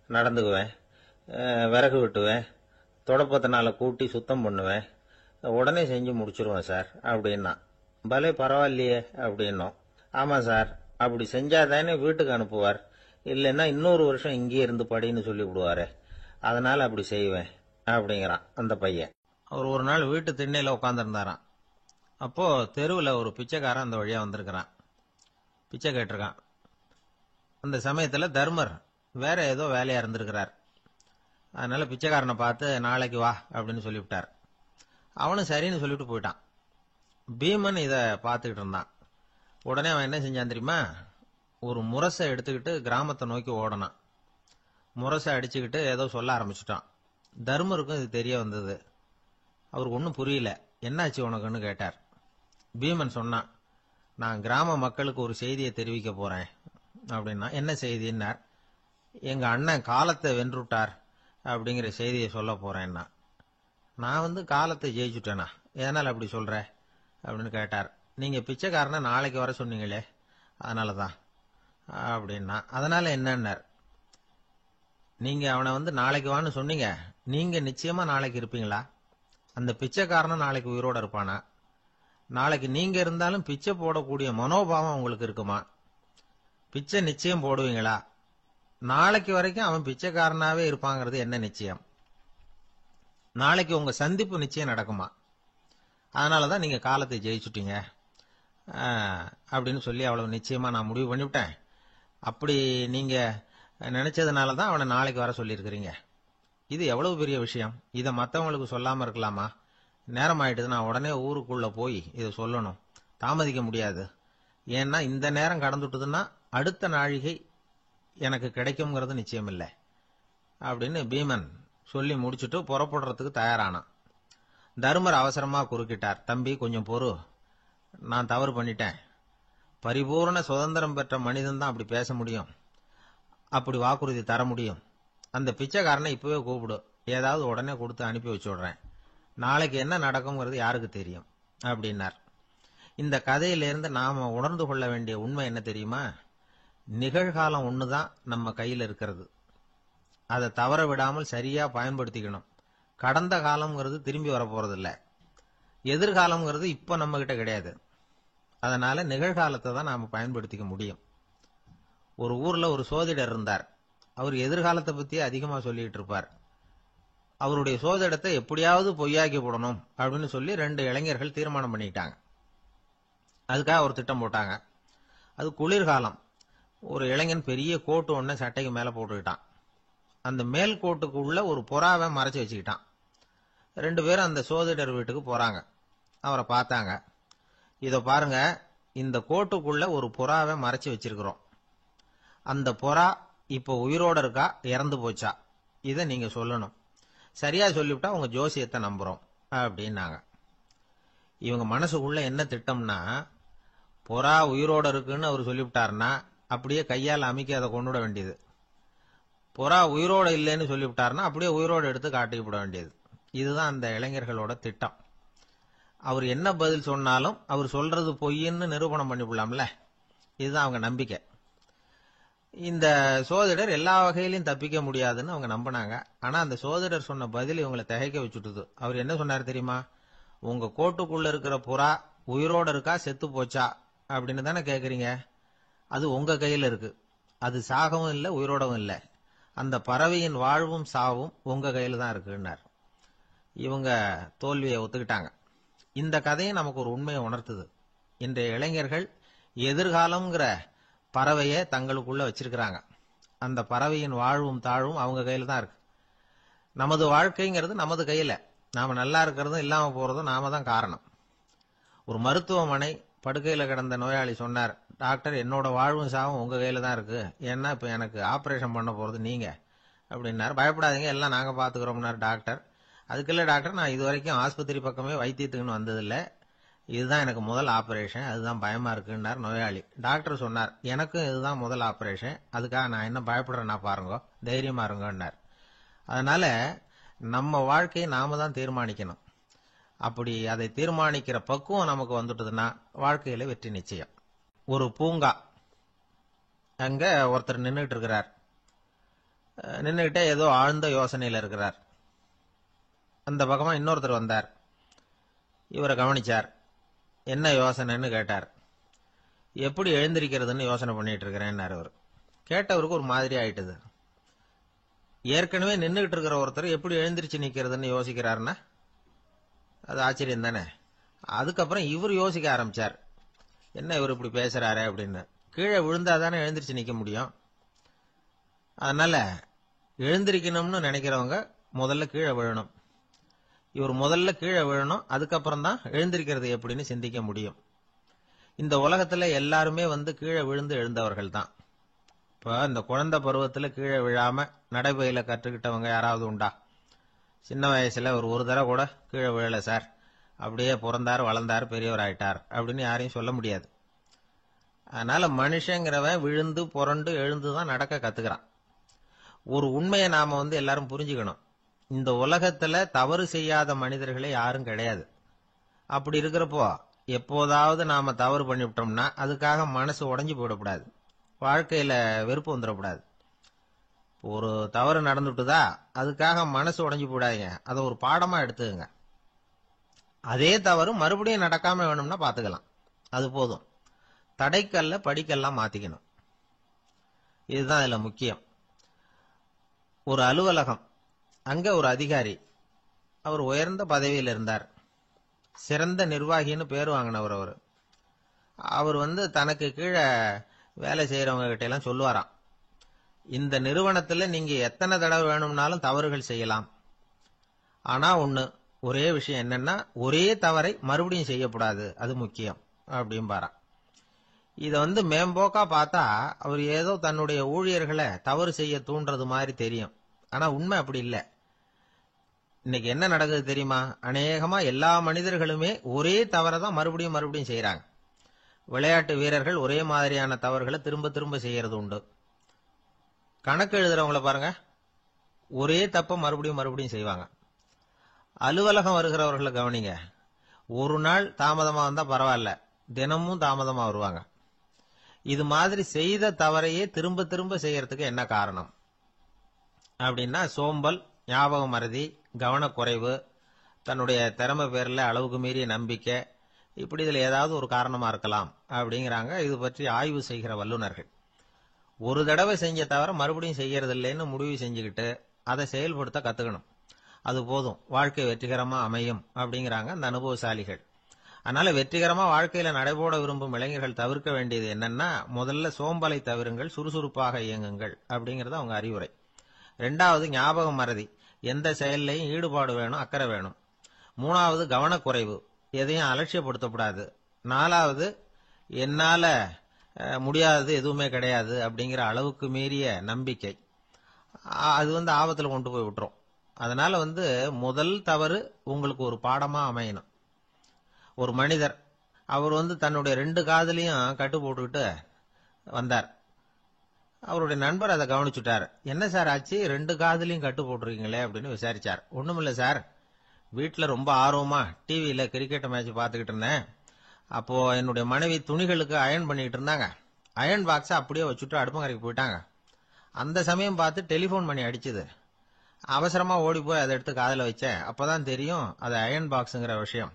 நடந்துக்குவேன். விறகு வெட்டுவேன், தொடப்பத்தினால கூட்டி சுத்தம் பண்ணுவேன், உடனே செஞ்சு முடிச்சிருவேன் சார் அப்படின்னா. பலே, பரவாயில்லையே அப்படின்னோம். ஆமா சார், அப்படி செஞ்சாதானே வீட்டுக்கு அனுப்புவார், இல்லைன்னா இன்னொரு வருஷம் இங்கே இருந்து படின்னு சொல்லி விடுவாரு, அதனால அப்படி செய்வேன் அப்படிங்கிறான் அந்த பையன். அவர் ஒரு நாள் வீட்டு திண்ணையில உட்காந்துருந்தாராம். அப்போ தெருவில் ஒரு பிச்சைக்காரன் அந்த வழியா வந்திருக்கிறான். பிச்சை கேட்டிருக்கான். அந்த சமயத்துல தர்மர் வேற ஏதோ வேலையா இருந்திருக்கிறார். அதனால பிச்சைக்காரனை பார்த்து, நாளைக்கு வா அப்படின்னு சொல்லிவிட்டார். அவனும் சரின்னு சொல்லிட்டு போயிட்டான். பீமன் இத பார்த்துக்கிட்டு இருந்தான். உடனே அவன் என்ன செஞ்சான் தெரியுமா? ஒரு முரசை எடுத்துக்கிட்டு கிராமத்தை நோக்கி ஓடனான். முரசை அடிச்சுக்கிட்டு ஏதோ சொல்ல ஆரம்பிச்சுட்டான். தர்மருக்கும் இது தெரிய வந்தது. அவருக்கு ஒன்றும் புரியல. என்னாச்சு உனக்குன்னு கேட்டார். பீமன் சொன்னான், நான் கிராம மக்களுக்கு ஒரு செய்தியை தெரிவிக்க போறேன் அப்படின்னா. என்ன செய்தின்னார். எங்க அண்ணன் காலத்தை வென்றுட்டார் அப்படிங்கிற செய்தியை சொல்ல போறேன்னா. நான் காலத்தை ஜெயிச்சுட்டேனா, எதனால அப்படி சொல்ற அப்படின்னு கேட்டார். நீங்க பிச்சைக்காரனை நாளைக்கு வர சொன்னீங்களே, அதனாலதான் அப்படின்னா. அதனால என்னன்னார். நீங்க அவனை நாளைக்கு வான்னு சொன்னீங்க, நீங்க நிச்சயமா நாளைக்கு இருப்பீங்களா? அந்த பிச்சைக்காரனும் நாளைக்கு உயிரோட இருப்பானா? நாளைக்கு நீங்க இருந்தாலும் பிச்சை போடக்கூடிய மனோபாவம் உங்களுக்கு இருக்குமா? பிச்சை நிச்சயம் போடுவீங்களா? நாளைக்கு வரைக்கும் அவன் பிச்சைக்காரனாவே இருப்பாங்கிறது என்ன நிச்சயம்? நாளைக்கு உங்க சந்திப்பு நிச்சயம் நடக்குமா? அதனாலதான் நீங்க காலத்தை ஜெயிச்சுட்டீங்க அப்படின்னு சொல்லி அவ்வளவு நிச்சயமா நான் முடிவு பண்ணிவிட்டேன். அப்படி நீங்க நினைச்சதுனாலதான் அவனை நாளைக்கு வர சொல்லியிருக்கிறீங்க. இது எவ்வளவு பெரிய விஷயம். இதை மற்றவங்களுக்கு சொல்லாம இருக்கலாமா? நேரம் ஆயிட்டுது, நான் உடனே ஊருக்குள்ள போய் இதை சொல்லணும், தாமதிக்க முடியாது. ஏன்னா இந்த நேரம் கடந்துட்டுதுன்னா அடுத்த நாழிகை எனக்கு கிடைக்கும்ங்கிறது நிச்சயம் இல்லை அப்படின்னு பீமன் சொல்லி முடிச்சுட்டு புறப்படுறதுக்கு தயாரானான். தர்மர் அவசரமா குறுக்கிட்டார். தம்பி, கொஞ்சம் பொறு, நான் தவறு பண்ணிட்டேன். பரிபூர்ண சுதந்திரம் பெற்ற மனிதன் தான் அப்படி பேச முடியும், அப்படி வாக்குறுதி தர முடியும். அந்த பிச்சைக்காரனை இப்பவே கூப்பிடு, ஏதாவது உடனே கொடுத்து அனுப்பி வச்சு விடுறேன். நாளைக்கு என்ன நடக்கும்ங்கிறது யாருக்கு தெரியும் அப்படின்னார். இந்த கதையிலிருந்து நாம உணர்ந்து கொள்ள வேண்டிய உண்மை என்ன தெரியுமா? நிகழ்காலம் ஒண்ணுதான் நம்ம கையில் இருக்கிறது. அதை தவற விடாமல் சரியா பயன்படுத்திக்கணும். கடந்த காலம்ங்கிறது திரும்பி வரப்போறது இல்ல. எதிர்காலம்ங்கிறது இப்ப நம்ம கிட்ட கிடையாது. அதனால நிகழ்காலத்தை தான் நாம பயன்படுத்திக்க முடியும். ஒரு ஊர்ல ஒரு சோதிடர் இருந்தார். அவர் எதிர்காலத்தை பத்தி அதிகமா சொல்லிட்டு இருப்பார். அவருடைய சோதிடத்தை எப்படியாவது பொய்யாக்கி போடணும் அப்படின்னு சொல்லி 2 இளைஞர்கள் தீர்மானம் பண்ணிட்டாங்க. அதுக்காக ஒரு திட்டம் போட்டாங்க. அது குளிர்காலம். ஒரு இளைஞன் பெரிய கோட்டு ஒண்ணு சட்டைக்கு மேல போட்டுக்கிட்டான். அந்த மேல் கோட்டுக்குள்ள ஒரு புறாவை மறைச்சு வச்சுக்கிட்டான். 2 பேரும் அந்த சோதிடர் வீட்டுக்கு போறாங்க. அவரை பார்த்தாங்க. இத பாருங்க, இந்த கோட்டுக்குள்ள ஒரு புறாவை மறைச்சு வச்சிருக்கிறோம். அந்த புறா இப்போ உயிரோட இருக்கா இறந்து போச்சா, இதை நீங்க சொல்லணும். சரியா சொல்லிவிட்டா உங்க ஜோசியத்தை நம்புறோம் அப்படின்னாங்க. இவங்க மனசுக்குள்ள என்ன திட்டம்னா, புறா உயிரோட இருக்குன்னு அவர் சொல்லிவிட்டாருன்னா அப்படியே கையால் அமைக்க அதை கொண்டுட வேண்டியது. புறா உயிரோட இல்லைன்னு சொல்லிவிட்டாருன்னா அப்படியே உயிரோட எடுத்து காட்டிவிட வேண்டியது. இதுதான் அந்த இளைஞர்களோட திட்டம். அவர் என்ன பதில் சொன்னாலும் அவர் சொல்றது பொய்ன்னு நிரூபணம் பண்ணிவிடலாம்ல, இதுதான் அவங்க நம்பிக்கை. இந்த சோதிடர் எல்லா வகையிலையும் தப்பிக்க முடியாதுன்னு அவங்க நம்பினாங்க. ஆனா அந்த சோதிடர் சொன்ன பதில் இவங்களை திகைக்க வச்சுட்டுது. அவர் என்ன சொன்னார் தெரியுமா? உங்க கோட்டுக்குள்ள இருக்கிற புறா உயிரோட இருக்கா செத்து போச்சா அப்படின்னு தானே கேக்குறீங்க. அது உங்க கையில இருக்கு. அது சாகவும் இல்லை உயிரோடவும் இல்லை. அந்த பறவையின் வாழ்வும் சாவும் உங்க கையில தான் இருக்குன்னார். இவங்க தோல்வியை ஒத்துக்கிட்டாங்க. இந்த கதையை நமக்கு ஒரு உண்மையை உணர்த்துது. இன்றைய இளைஞர்கள் எதிர்காலம்ங்கிற பறவையை தங்களுக்குள்ள வச்சிருக்கிறாங்க. அந்த பறவையின் வாழ்வும் தாழ்வும் அவங்க கையில தான் இருக்கு. நமது வாழ்க்கைங்கிறது நமது கையில. நாம நல்லா இருக்கிறதும் இல்லாம போறதும் நாம தான் காரணம். ஒரு மருத்துவமனை படுக்கையில கிடந்த நோயாளி சொன்னார், டாக்டர் என்னோட வாழ்வும் சாவும் உங்க கையில தான் இருக்கு, ஏன்னா இப்ப எனக்கு ஆபரேஷன் பண்ண போறது நீங்க அப்படின்னாரு. பயப்படாதீங்க, எல்லாம் நாங்க பாத்துக்கிறோம்னாரு டாக்டர். அதுக்குள்ள டாக்டர், நான் இது வரைக்கும் ஆஸ்பத்திரி பக்கமே வைத்தியத்துக்குன்னு வந்ததில்ல, இதுதான் எனக்கு முதல் ஆபரேஷன், அதுதான் பயமா இருக்குன்னார் நோயாளி. டாக்டர் சொன்னார், எனக்கும் இதுதான் முதல் ஆபரேஷன், அதுக்காக நான் என்ன பயப்படுறேன்னா பாருங்க, தைரியமா இருங்கன்னார். அதனால நம்ம வாழ்க்கையை நாம தான் தீர்மானிக்கணும். அப்படி அதை தீர்மானிக்கிற பக்குவம் நமக்கு வந்துட்டதுன்னா வாழ்க்கையில வெற்றி நிச்சயம். ஒரு பூங்கா, அங்க ஒருத்தர் நின்றுட்டு இருக்கிறார். நின்றுகிட்டே ஏதோ ஆழ்ந்த யோசனையில இருக்கிறார். அந்த பக்கமா இன்னொருத்தர் வந்தார். இவரை கவனிச்சார். என்ன யோசனைன்னு கேட்டார். எப்படி எழுந்திருக்கிறதுன்னு யோசனை பண்ணிட்டு இருக்கிறேன்னாரு அவர். கேட்டவருக்கு ஒரு மாதிரி ஆயிட்டது. ஏற்கனவே நின்றுகிட்டு இருக்கிற ஒருத்தர் எப்படி எழுந்திருச்சு நிக்கிறதுன்னு யோசிக்கிறாருன்னா அது ஆச்சரியம் தானே. அதுக்கப்புறம் இவர் யோசிக்க ஆரம்பிச்சார், என்ன இவர் இப்படி பேசுறாரு அப்படின்னு. கீழே விழுந்தாதானே எழுந்திருச்சு நிக்க முடியும். அதனால எழுந்திருக்கணும்னு நினைக்கிறவங்க முதல்ல கீழே விழணும். இவர் முதல்ல கீழே விழணும், அதுக்கப்புறம் தான் எழுந்திருக்கிறது எப்படின்னு சிந்திக்க முடியும். இந்த உலகத்துல எல்லாருமே கீழே விழுந்து எழுந்தவர்கள் தான். இப்ப இந்த குழந்தை பருவத்துல கீழே விழாம நடைபயில கற்றுக்கிட்டவங்க யாராவது உண்டா? சின்ன வயசுல ஒரு தடவை கூட கீழே விழல சார், அப்படியே பிறந்தார் வளர்ந்தார் பெரியவர் ஆயிட்டார் அப்படின்னு யாரையும் சொல்ல முடியாது. அதனால மனுஷங்கிறவன் விழுந்து புரண்டு எழுந்துதான் நடக்க கத்துக்கிறான். ஒரு உண்மையை நாம எல்லாரும் புரிஞ்சுக்கணும். இந்த உலகத்துல தவறு செய்யாத மனிதர்களே யாரும் கிடையாது. அப்படி இருக்கிறப்போ எப்போதாவது நாம தவறு பண்ணிவிட்டோம்னா அதுக்காக மனசு உடைஞ்சு போயிடக்கூடாது, வாழ்க்கையில வெறுப்பு வந்துடக்கூடாது. ஒரு தவறு நடந்துட்டுதா அதுக்காக மனசு உடைஞ்சு போடாதீங்க, அதை ஒரு பாடமா எடுத்துக்கங்க. அதே தவறு மறுபடியும் நடக்காம வேணும்னா பாத்துக்கலாம், அது போதும். தடைக்கல்ல படிக்கெல்லாம் மாத்திக்கணும், இதுதான் இதுல முக்கியம். ஒரு அலுவலகம், அங்க ஒரு அதிகாரி, அவர் உயர்ந்த பதவியில் இருந்தார். சிறந்த நிர்வாகின்னு பேர் வாங்கினவர் அவர். அவர் தனக்கு கீழே வேலை செய்யறவங்க கிட்ட எல்லாம் சொல்லுவாராம், இந்த நிறுவனத்துல நீங்க எத்தனை தடவை வேணும்னாலும் தவறுகள் செய்யலாம், ஆனா ஒரே விஷயம் என்னன்னா ஒரே தவறை மறுபடியும் செய்யக்கூடாது, அது முக்கியம் அப்படின்பாராம். இத மேம்போக்கா பார்த்தா அவர் ஏதோ தன்னுடைய ஊழியர்களை தவறு செய்ய தூண்டுறது மாதிரி தெரியும். ஆனா உண்மை அப்படி இல்லை. இன்னைக்கு என்ன நடக்குது தெரியுமா? அநேகமா எல்லா மனிதர்களுமே ஒரே தவறை தான் மறுபடியும் மறுபடியும் செய்யறாங்க. விளையாட்டு வீரர்கள் ஒரே மாதிரியான தவறுகளை திரும்ப திரும்ப செய்யறது உண்டு. கணக்கு எழுதுறவங்கள பாருங்க, ஒரே தப்ப மறுபடியும் மறுபடியும் செய்வாங்க. அலுவலகம் வருகிறவர்களை கவனிங்க, ஒரு நாள் தாமதமா வந்தா பரவாயில்ல, தினமும் தாமதமா வருவாங்க. இது மாதிரி செய்த தவறையே திரும்ப திரும்ப செய்யறதுக்கு என்ன காரணம் அப்படின்னா சோம்பல், ஞாபக மறதி, கவனக்குறைவு, தன்னுடைய திறமை பேர்ல அளவுக்கு மீறிய நம்பிக்கை, இப்படி இதுல ஏதாவது ஒரு காரணமா இருக்கலாம் அப்படிங்கிறாங்க இது பற்றி ஆய்வு செய்கிற வல்லுநர்கள். ஒரு தடவை செஞ்ச தவிர மறுபடியும் செய்யறது இல்லைன்னு முடிவு செஞ்சுக்கிட்டு அதை செயல்படுத்த கத்துக்கணும், அது போதும், வாழ்க்கை வெற்றிகரமா அமையும் அப்படிங்கிறாங்க அந்த அனுபவசாலிகள். அதனால வெற்றிகரமா வாழ்க்கையில நடைபோட விரும்பும் இளைஞர்கள் தவிர்க்க வேண்டியது என்னன்னா, முதல்ல சோம்பலை தவிருங்கள், சுறுசுறுப்பாக இயங்குங்கள் அப்படிங்கறது அவங்க அறிவுரை. ரெண்டாவது ஞாபக மறதி, எந்த செயல்லையும் ஈடுபாடு வேணும், அக்கறை வேணும். மூணாவது கவனக்குறைவு, எதையும் அலட்சியப்படுத்தக்கூடாது. நாலாவது என்னால முடியாதது எதுவுமே கிடையாது அப்படிங்கிற அளவுக்கு மீறிய நம்பிக்கை அது ஆபத்துல கொண்டு போய் விட்டுரும். அதனால முதல் தவறு உங்களுக்கு ஒரு பாடமா அமையணும். ஒரு மனிதர் அவர் தன்னுடைய 2 காதுலயும் கட்டு போட்டுக்கிட்டு வந்தார். அவருடைய நண்பர் அதை கவனிச்சுட்டார். என்ன சார் ஆச்சு, 2 காதுலயும் கட்டு போட்டிருக்கீங்களே அப்படின்னு விசாரிச்சார். ஒண்ணுமில்ல சார், வீட்டுல ரொம்ப ஆர்வமா டிவியில கிரிக்கெட் மேட்ச் பார்த்துக்கிட்டு இருந்தேன். அப்போ என்னுடைய மனைவி துணிகளுக்கு அயன் பண்ணிட்டு இருந்தாங்க. அயன் பாக்ஸை அப்படியே வச்சுட்டு அடுப்பங்கரைக்கு போயிட்டாங்க. அந்த சமயம் பார்த்து டெலிபோன் பண்ணி அடிச்சுது. அவசரமா ஓடி போய் அதை எடுத்து காதுல வச்சேன். அப்பதான் தெரியும் அது அயன் பாக்ஸுங்கிற விஷயம்.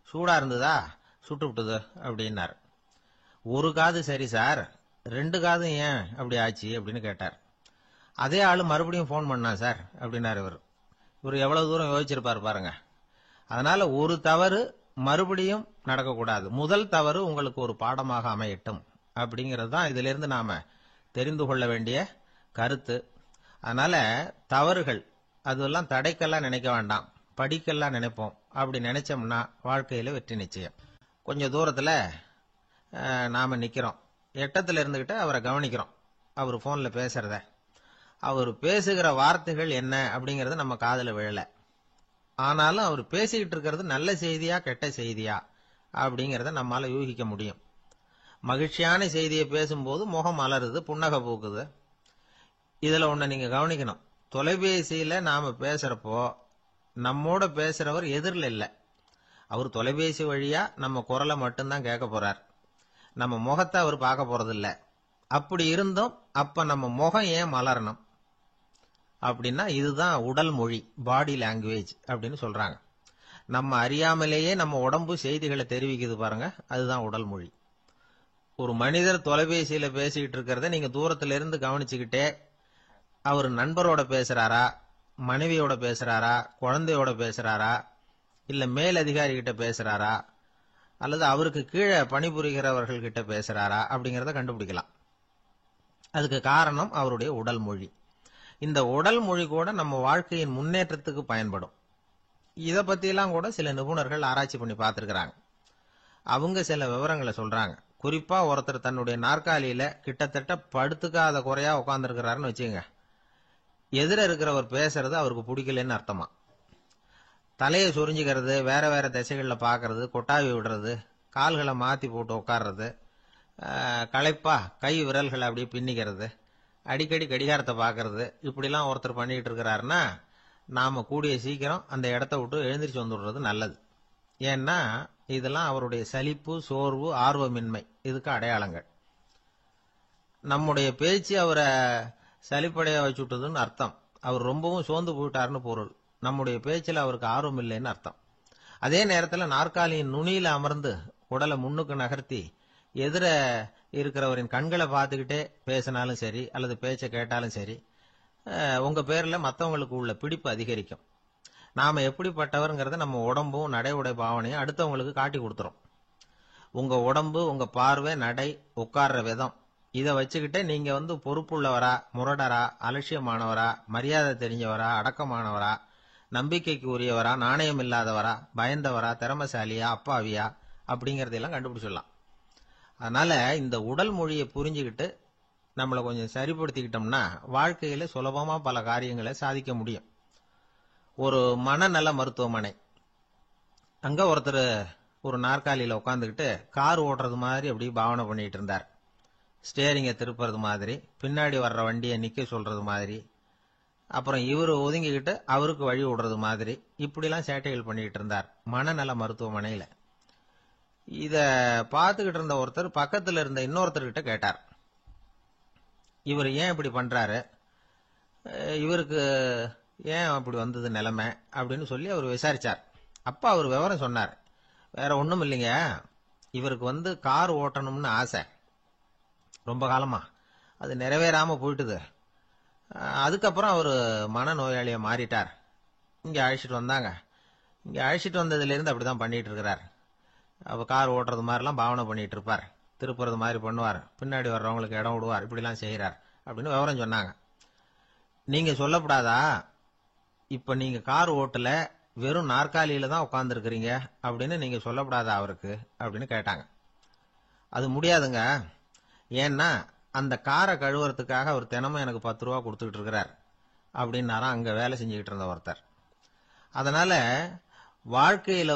சூடா இருந்ததா, சுட்டு விட்டுது அப்படின்னாரு. ஒரு காது சரி சார், 2 காதும் ஏன் அப்படி ஆச்சு அப்படின்னு கேட்டார். அதே ஆளு மறுபடியும் போன் பண்ணா சார் அப்படின்னாரு. இவர் எவ்வளவு தூரம் யோசிச்சிருப்பாரு பாருங்க. அதனால ஒரு தவறு மறுபடியும் நடக்கக்கூடாது. முதல் தவறு உங்களுக்கு ஒரு பாடமாக அமையட்டும் அப்படிங்கிறது தான் இதுல இருந்து நாம தெரிந்து கொள்ள வேண்டிய கருத்து. அதனால தவறுகள் அதெல்லாம் தடைக்கெல்லாம் நினைக்க வேண்டாம், படிக்கெல்லாம் நினைப்போம். அப்படி நினைச்சோம்னா வாழ்க்கையில வெற்றி நிச்சயம். கொஞ்சம் தூரத்துல நாம நிக்கிறோம். எட்டத்துல இருந்துகிட்டு அவரை கவனிக்கிறோம். அவர் போன்ல பேசுறத, அவர் பேசுகிற வார்த்தைகள் என்ன அப்படிங்கறது நம்ம காதுல விழல. ஆனாலும் அவர் பேசிக்கிட்டு இருக்கிறது நல்ல செய்தியா கெட்ட செய்தியா அப்படிங்கறத நம்மால யூகிக்க முடியும். மகிழ்ச்சியான செய்தியை பேசும்போது முகம் மலருது, புன்னகை பூக்குது. இதுல ஒண்ணு நீங்க கவனிக்கணும். தொலைபேசியில நாம பேசுறப்போ நம்மோட பேசுறவர் எதிரில் இல்ல. அவர் தொலைபேசி வழியா நம்ம குரலை மட்டும்தான் கேட்க போறார். நம்ம முகத்தை அவர் பார்க்க போறது இல்ல. அப்படி இருந்தும் அப்ப நம்ம முகம் ஏன் மலரணும் அப்படின்னா இதுதான் உடல் மொழி, பாடி லாங்குவேஜ் அப்படின்னு சொல்றாங்க. நம்ம அறியாமலேயே நம்ம உடம்பு செய்திகளை தெரிவிக்குது பாருங்க, அதுதான் உடல் மொழி. ஒரு மனிதர் தொலைபேசியில பேசிக்கிட்டு இருக்கிறத நீங்க தூரத்துல இருந்து கவனிச்சுக்கிட்டே அவர் நண்பரோட பேசுறாரா, மனைவியோட பேசுறாரா, குழந்தையோட பேசுறாரா, இல்ல மேல் அதிகாரி கிட்ட பேசுறாரா, அல்லது அவருக்கு கீழே பணிபுரிகிறவர்கள் கிட்ட பேசுறாரா அப்படிங்கறத கண்டுபிடிக்கலாம். அதுக்கு காரணம் அவருடைய உடல் மொழி. இந்த உடல் மொழி கூட நம்ம வாழ்க்கையின் முன்னேற்றத்துக்கு பயன்படும். இத பத்தியெல்லாம் கூட சில நிபுணர்கள் ஆராய்ச்சி பண்ணி பார்த்திருக்கிறாங்க. அவங்க சில விவரங்களை சொல்றாங்க. குறிப்பா ஒருத்தர் தன்னுடைய நாற்காலியில கிட்டத்தட்ட படுத்துக்காத குறையா உட்கார்ந்துருக்கிறாருன்னு வச்சுங்க. எதிர இருக்கிறவர் பேசுறது அவருக்கு பிடிக்கலன்னு அர்த்தமா. தலையை சொரிஞ்சுக்கிறது, வேற வேற திசைகள்ல பாக்குறது, கொட்டாவி விடுறது, கால்களை மாத்தி போட்டு உட்கார்றது, களைப்பா கை விரல்களை அப்படியே பின்னிக்கிறது, அடிக்கடி கடிகாரத்தை பாக்குறது, இப்படிலாம் ஒருத்தர் பண்ணிட்டு இருக்கிறாருன்னா நாம கூடிய சீக்கிரம் அந்த இடத்த விட்டு எழுந்திரிச்சு வந்துடுறது நல்லது. ஏன்னா இதெல்லாம் அவருடைய சலிப்பு, சோர்வு, ஆர்வமின்மை இதுக்கு அடையாளங்கள். நம்முடைய பேச்சு அவரை சலிப்படைய வச்சுட்டதுன்னு அர்த்தம். அவர் ரொம்பவும் சோர்ந்து போயிட்டாருன்னு பொருள். நம்முடைய பேச்சில் அவருக்கு ஆர்வம் இல்லைன்னு அர்த்தம். அதே நேரத்தில் நாற்காலியின் நுனியில அமர்ந்து உடலை முன்னுக்கு நகர்த்தி எதிர இருக்கிறவரின் கண்களை பார்த்துக்கிட்டே பேசினாலும் சரி அல்லது பேச்சை கேட்டாலும் சரி, உங்க பேர்ல மற்றவங்களுக்கு உள்ள பிடிப்பு அதிகரிக்கும். நாம எப்படிப்பட்டவர்ங்கிறத நம்ம உடம்பும் நடை உடை பாவனையும் அடுத்தவங்களுக்கு காட்டி கொடுத்துரும். உங்க உடம்பு, உங்க பார்வை, நடை, உட்கார்ற விதம் இதை வச்சுக்கிட்டே நீங்க பொறுப்புள்ளவரா, முரடரா, அலட்சியமானவரா, மரியாதை தெரிஞ்சவரா, அடக்கமானவரா, நம்பிக்கைக்கு உரியவரா, நாணயம் இல்லாதவரா, பயந்தவரா, திறமசாலியா, அப்பாவியா அப்படிங்கறதெல்லாம் கண்டுபிடிச்சிடலாம். அதனால இந்த உடல் மொழியை புரிஞ்சுக்கிட்டு நம்மளை கொஞ்சம் சரிப்படுத்திக்கிட்டோம்னா வாழ்க்கையில சுலபமா பல காரியங்களை சாதிக்க முடியும். ஒரு மனநல மருத்துவமனை, அங்க ஒருத்தர் ஒரு நாற்காலியில உட்காந்துக்கிட்டு கார் ஓட்டுறது மாதிரி அப்படி பாவனை பண்ணிட்டு இருந்தார். ஸ்டேரிங்கை திருப்புறது மாதிரி, பின்னாடி வர்ற வண்டியை நிக்க சொல்றது மாதிரி, அப்புறம் இவரு ஒதுங்கிக்கிட்டு அவருக்கு வழி விடுறது மாதிரி, இப்படிலாம் சேட்டைகள் பண்ணிட்டு இருந்தார் மனநல மருத்துவமனையில. இத பார்த்துக்கிட்டு இருந்த ஒருத்தர் பக்கத்துல இருந்த இன்னொருத்தர்கிட்ட கேட்டார், இவர் ஏன் இப்படி பண்றாரு, இவருக்கு ஏன் அப்படி வந்தது நிலைமை அப்படின்னு சொல்லி அவர் விசாரிச்சார். அப்ப அவர் விவரம் சொன்னார். வேற ஒண்ணும் இல்லைங்க, இவருக்கு கார் ஓட்டணும்னு ஆசை ரொம்ப காலமா, அது நிறைவேறாம போயிட்டுது. அதுக்கப்புறம் அவர் மனநோயாளியா மாறிட்டார். இங்க அழைச்சிட்டு வந்தாங்க. இங்க அழைச்சிட்டு வந்ததுல இருந்து அப்படிதான் பண்ணிட்டு இருக்கிறார். அவ கார் ஓட்டுறது மாதிரிலாம் பாவனை பண்ணிட்டு இருப்பார், திருப்புறது மாதிரி பண்ணுவார், பின்னாடி வர்றவங்களுக்கு இடம் விடுவார், இப்படிலாம் செய்யறார் அப்படின்னு விவரம் சொன்னாங்க. நீங்க சொல்லப்படாதா, இப்ப நீங்க கார் ஓட்டல, வெறும் நாற்காலியில தான் உட்கார்ந்து இருக்கிறீங்க அப்படின்னு நீங்க சொல்லப்படாதா அவருக்கு அப்படின்னு கேட்டாங்க. அது முடியாதுங்க, ஏன்னா அந்த காரை கழுவுறதுக்காக அவர் தினமும் எனக்கு 10 ரூபா கொடுத்துக்கிட்டு இருக்கிறார் அப்படின்னாராம் அங்க வேலை செஞ்சுக்கிட்டு இருந்த ஒருத்தர். அதனால வாழ்க்கையில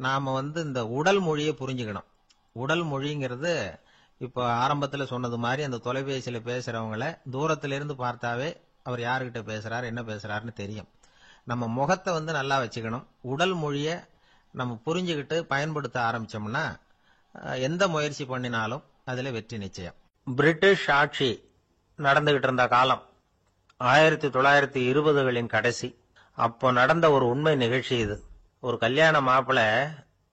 நாம இந்த உடல் மொழியை புரிஞ்சுக்கணும். உடல் மொழிங்கிறது இப்ப ஆரம்பத்துல சொன்னது மாதிரி அந்த தொலைபேசியில பேசுறவங்கள தூரத்துல இருந்து பார்த்தாவே அவர் யாருகிட்ட பேசுறாரு என்ன பேசுறாருன்னு தெரியும். நம்ம முகத்தை நல்லா வச்சுக்கணும். உடல் மொழிய நம்ம புரிஞ்சுக்கிட்டு பயன்படுத்த ஆரம்பிச்சோம்னா எந்த முயற்சி பண்ணினாலும் அதுல வெற்றி நிச்சயம். பிரிட்டிஷ் ஆட்சி நடந்துகிட்டு இருந்த காலம் 1920களின் கடைசி. அப்போ நடந்த ஒரு உண்மை நிகழ்ச்சி இது. ஒரு கல்யாண மாப்பிள்ளை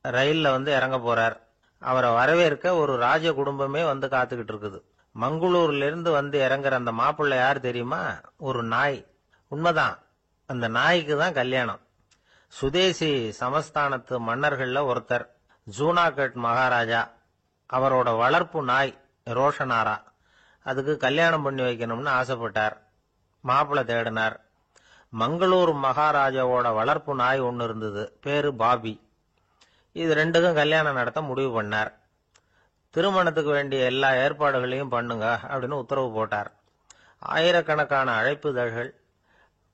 ரயில்ல இறங்க போறார். அவரை வரவேற்க ஒரு ராஜ குடும்பமே காத்துக்கிட்டு இருக்குது. மங்களூர்ல இருந்து இறங்குற அந்த மாப்பிள்ளை யார் தெரியுமா? ஒரு நாய். உண்மைதான், அந்த நாய்க்கு தான் கல்யாணம். சுதேசி சமஸ்தானத்து மன்னர்கள்ல ஒருத்தர் ஜூனாகட் மகாராஜா. அவரோட வளர்ப்பு நாய் ரோஷனாரா. அதுக்கு கல்யாணம் பண்ணி வைக்கணும்னு ஆசைப்பட்டார். மாப்பிள்ளை தேடினார். மங்களூர் மகாராஜாவோட வளர்ப்பு நாய் ஒன்னு இருந்தது, பேரு பாபி. இது ரெண்டுக்கும் கல்யாணம் நடத்த முடிவு பண்ணார். திருமணத்துக்கு வேண்டிய எல்லா ஏற்பாடுகளையும் பண்ணுங்க அப்படின்னு உத்தரவு போட்டார். ஆயிரக்கணக்கான அழைப்புதழ்கள்,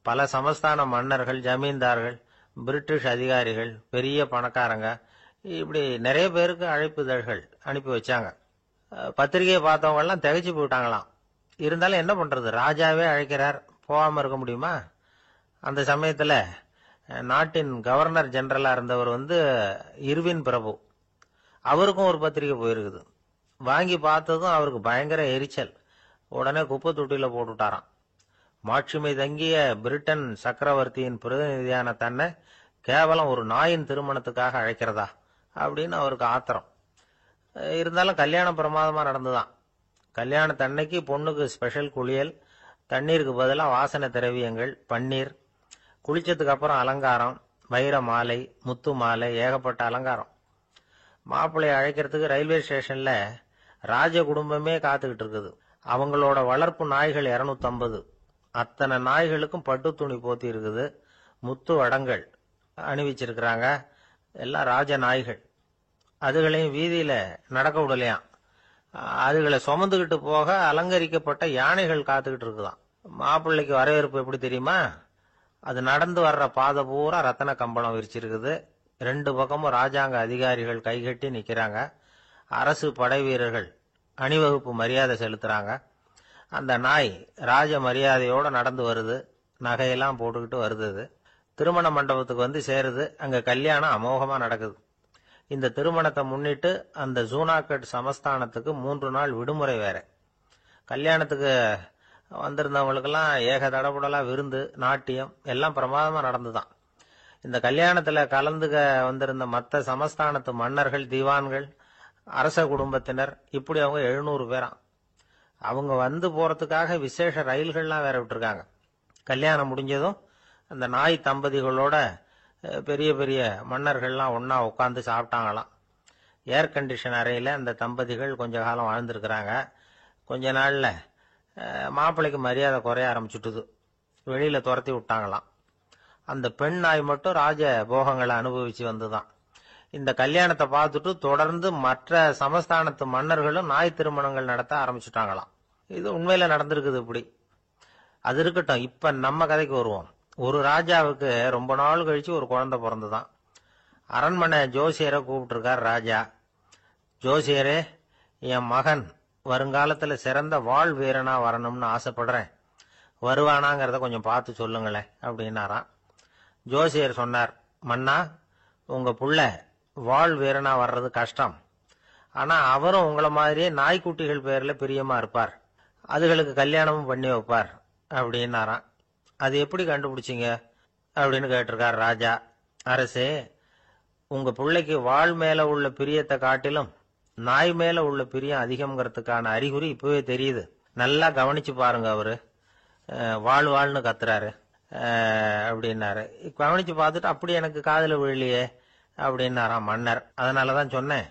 பல சமஸ்தான மன்னர்கள், ஜமீன்தார்கள், பிரிட்டிஷ் அதிகாரிகள், பெரிய பணக்காரங்க, இப்படி நிறைய பேருக்கு அழைப்புதழ்கள் அனுப்பி வச்சாங்க. பத்திரிகையை பார்த்தவங்க எல்லாம் திகைச்சு போயிட்டாங்களாம். இருந்தாலும் என்ன பண்றது, ராஜாவே அழைக்கிறார், போகாம இருக்க முடியுமா? அந்த சமயத்துல நாட்டின் கவர்னர் ஜெனரலா இருந்தவர் இர்வின் பிரபு. அவருக்கும் ஒரு பத்திரிகை போயிருக்குது. வாங்கி பார்த்ததும் அவருக்கு பயங்கர எரிச்சல். உடனே குப்பை தொட்டியில போட்டுட்டாராம். மாட்சிமை தங்கிய பிரிட்டன் சக்கரவர்த்தியின் பிரதிநிதியான தன்னை கேவலம் ஒரு நாயின் திருமணத்துக்காக அழைக்கிறதா அப்படின்னு அவருக்கு ஆத்திரம். இருந்தாலும் கல்யாணம் பிரமாதமா நடந்துதான். கல்யாணத்தன்னைக்கு பொண்ணுக்கு ஸ்பெஷல் குளியல், தண்ணீருக்கு பதிலாக வாசனை திரவியங்கள், பன்னீர், குளிச்சதுக்கு அப்புறம் அலங்காரம், வைர மாலை, முத்து மாலை, ஏகப்பட்ட அலங்காரம். மாப்பிள்ளையை அழைக்கிறதுக்கு ரயில்வே ஸ்டேஷன்ல ராஜ குடும்பமே காத்துக்கிட்டு இருக்குது. அவங்களோட வளர்ப்பு நாய்கள் 250. அத்தனை நாய்களுக்கும் பட்டு துணி போத்தி இருக்குது. முத்து வடங்கள் அணிவிச்சிருக்கிறாங்க. எல்லாம் ராஜ நாய்கள். அதுகளையும் வீதியில நடக்க விடலையாம். அதுகளை சுமந்துகிட்டு போக அலங்கரிக்கப்பட்ட யானைகள் காத்துக்கிட்டு இருக்குதாம். மாப்பிள்ளைக்கு வரவேற்பு எப்படி தெரியுமா? அது நடந்து வர்ற பாதை பூரா ரத்தன கம்பளம் விரிச்சிருக்குது. 2 பக்கமும் ராஜாங்க அதிகாரிகள் கைகட்டி நிக்கிறாங்க. அரசு படை வீரர்கள் அணிவகுப்பு மரியாதை செலுத்துறாங்க. அந்த நாய் ராஜ மரியாதையோட நடந்து வருது. நகையெல்லாம் போட்டுக்கிட்டு வருது. திருமண மண்டபத்துக்கு சேருது. அங்க கல்யாணம் அமோகமா நடக்குது. இந்த திருமணத்தை முன்னிட்டு அந்த ஜூனாகட் சமஸ்தானத்துக்கு 3 நாள் விடுமுறை வேற. கல்யாணத்துக்கு வந்திருந்தவங்களுக்கெல்லாம் ஏக தடபுடலா விருந்து, நாட்டியம் எல்லாம் பிரமாதமா நடந்துதான். இந்த கல்யாணத்துல கலந்துக்க வந்திருந்த மற்ற சமஸ்தானத்து மன்னர்கள், திவான்கள், அரச குடும்பத்தினர், இப்படி அவங்க 700 பேராம். அவங்க போறதுக்காக விசேஷ ரயில்கள்லாம் வேற விட்டுருக்காங்க. கல்யாணம் முடிஞ்சதும் அந்த நாய் தம்பதிகளோட பெரிய பெரிய மன்னர்கள்லாம் ஒன்னா உட்காந்து சாப்பிட்டாங்களாம். ஏர் கண்டிஷன் அறையில அந்த தம்பதிகள் கொஞ்ச காலம் வாழ்ந்திருக்கிறாங்க. கொஞ்ச நாள்ல மாப்பிள்ளைக்கு மரியாதை குறைய ஆரம்பிச்சுட்டுது. வெளியில துரத்தி விட்டாங்களாம். அந்த பெண் நாய் மட்டும் ராஜ போகங்களை அனுபவிச்சு வந்துதான். இந்த கல்யாணத்தை பார்த்துட்டு தொடர்ந்து மற்ற சமஸ்தானத்து மன்னர்களும் நாய் திருமணங்கள் நடத்த ஆரம்பிச்சுட்டாங்களாம். இது உண்மையில நடந்திருக்குது. இப்படி அது இருக்கட்டும். இப்ப நம்ம கதைக்கு வருவோம். ஒரு ராஜாவுக்கு ரொம்ப நாள் கழிச்சு ஒரு குழந்தை பிறந்துதான். அரண்மனை ஜோசியரை கூப்பிட்டு இருக்கார் ராஜா. ஜோசியரே, என் மகன் வருங்காலத்துல சிறந்த வாழ் வீரனா வரணும்னு ஆசைப்படுறேன். வருவானாங்கிறத கொஞ்சம் பார்த்து சொல்லுங்களேன் அப்படின்னாராம். ஜோசியர் சொன்னார், மன்னா, உங்க புள்ள வாழ் வீரனா வர்றது கஷ்டம். ஆனா அவரும் உங்களை மாதிரியே நாய்க்குட்டிகள் பேர்ல பிரியமா இருப்பார். அதுகளுக்கு கல்யாணமும் பண்ணி வைப்பார் அப்படின்னாராம். அது எப்படி கண்டுபிடிச்சிங்க அப்படின்னு கேட்டிருக்கார் ராஜா. அரசே, உங்க பிள்ளைக்கு வாழ் மேல உள்ள பிரியத்தை காட்டிலும் நாய் மேல உள்ள பிரியம் அதிகம்ங்கிறதுக்கான அறிகுறி இப்பவே தெரியுது. நல்லா கவனிச்சு பாருங்க. அவரு வாழ்ன்னு கத்துறாரு அப்படின்னாரு. கவனிச்சு பார்த்துட்டு அப்படி எனக்கு காதுல விழலையே அப்படின்னாராம் மன்னர். அதனாலதான் சொன்னேன்,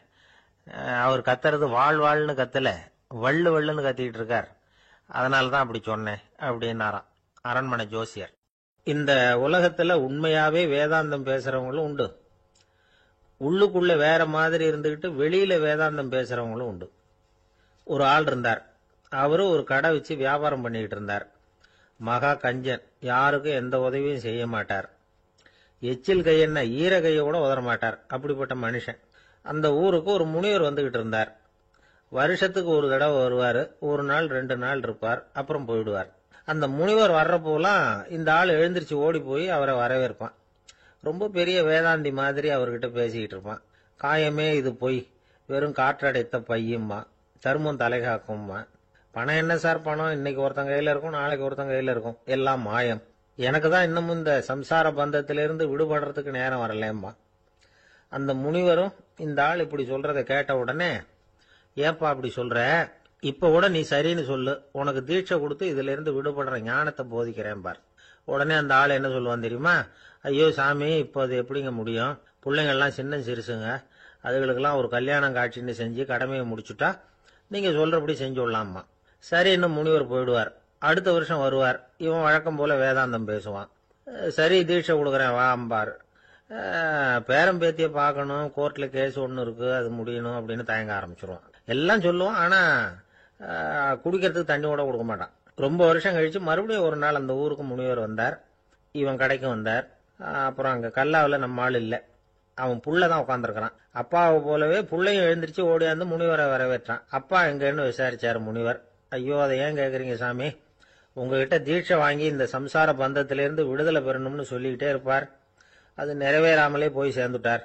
அவர் கத்துறது வாழ்ன்னு கத்தல, வள்ளுன்னு கத்திக்கிட்டு இருக்கார். அதனாலதான் அப்படி சொன்னேன் அப்படின்னாராம் அரண்மனை ஜோசியர். இந்த உலகத்துல உண்மையாவே வேதாந்தம் பேசுறவங்களும் உண்டு. உள்ளுக்குள்ள வேற மாதிரி இருந்துகிட்டு வெளியில வேதாந்தம் பேசுறவங்களும் உண்டு. ஒரு ஆள் இருந்தார். அவரு ஒரு கடை வச்சு வியாபாரம் பண்ணிக்கிட்டு இருந்தார். மகா கஞ்சன், யாருக்கும் எந்த உதவியும் செய்ய மாட்டார். எச்சில் கையென்ன ஈர கையை கூட உதற மாட்டார். அப்படிப்பட்ட மனுஷன். அந்த ஊருக்கு ஒரு முனிவர் வந்துகிட்டு இருந்தார். வருஷத்துக்கு ஒரு தடவை வருவார். ஒரு நாள் 2 நாள் இருப்பார், அப்புறம் போயிடுவார். அந்த முனிவர் வர்றப்போலாம் இந்த ஆள் எழுந்திருச்சு ஓடி போய் அவரை வரவேற்பான். ரொம்ப பெரிய வேதாந்தி மாதிரி அவர்கிட்ட பேசிக்கிட்டு இருப்பான். காயமே இது பொய், வெறும் காற்றடைத்த பையும்மா, தர்மம் தலைகாக்கும்மா. பணம் என்ன சார் பணம், இன்னைக்கு ஒருத்தன் கையில இருக்கும், நாளைக்கு ஒருத்தன் கையில இருக்கும், எல்லாம் மாயம். எனக்கு தான் இன்னமும் இந்த சம்சார பந்தத்திலிருந்து விடுபடுறதுக்கு நேரம் வரலேம்மா. அந்த முனிவரும் இந்த ஆள் இப்படி சொல்றதை கேட்ட உடனே, ஏப்பா அப்படி சொல்ற, இப்ப கூட நீ சரின்னு சொல்லு, உனக்கு தீட்சை கொடுத்து இதுல இருந்து விடுபடுற ஞானத்தை போதிக்கிறேன் பார். உடனே அந்த ஆள் என்ன சொல்லுவான் தெரியுமா? ஐயோ சாமி, இப்போ அது எப்படிங்க முடியும், பிள்ளைங்கள்லாம் சின்ன சிறுசுங்க, அதுகளுக்கெல்லாம் ஒரு கல்யாணம் காட்சின்னு செஞ்சு கடமையை முடிச்சுட்டா நீங்க சொல்றபடி செஞ்சு விடலாமா. சரி, இன்னும் முனிவர் போயிடுவார். அடுத்த வருஷம் வருவார். இவன் வழக்கம் போல வேதாந்தம் பேசுவான். சரி தீட்சை கொடுக்குறேன் வா அம்பார். பேரம்பேத்தியை பார்க்கணும், கோர்ட்ல கேஸ் ஒன்று இருக்கு, அது முடியணும் அப்படின்னு தயங்க ஆரம்பிச்சிருவான். எல்லாம் சொல்லுவான், ஆனா குடிக்கிறதுக்கு தண்ணி கூட கொடுக்க மாட்டான். ரொம்ப வருஷம் கழிச்சு மறுபடியும் ஒரு நாள் அந்த ஊருக்கு முனிவர் வந்தார். இவன் கடைக்கு வந்தார். அப்புறம் அங்க கல்லாவில் நம்ம ஆள் இல்லை, அவன் புள்ளதான் உட்காந்துருக்கிறான். அப்பாவை போலவே புள்ளையும் எழுந்திரிச்சு ஓடியாந்து முனிவரை வரவேற்றான். அப்பா எங்கன்னு விசாரிச்சாரு முனிவர். ஐயோ அதை ஏன் கேக்குறீங்க சாமி, உங்ககிட்ட தீட்சை வாங்கி இந்த சம்சார பந்தத்திலிருந்து விடுதலை பெறணும்னு சொல்லிக்கிட்டே இருப்பார், அது நிறைவேறாமலே போய் சேர்ந்துட்டார்.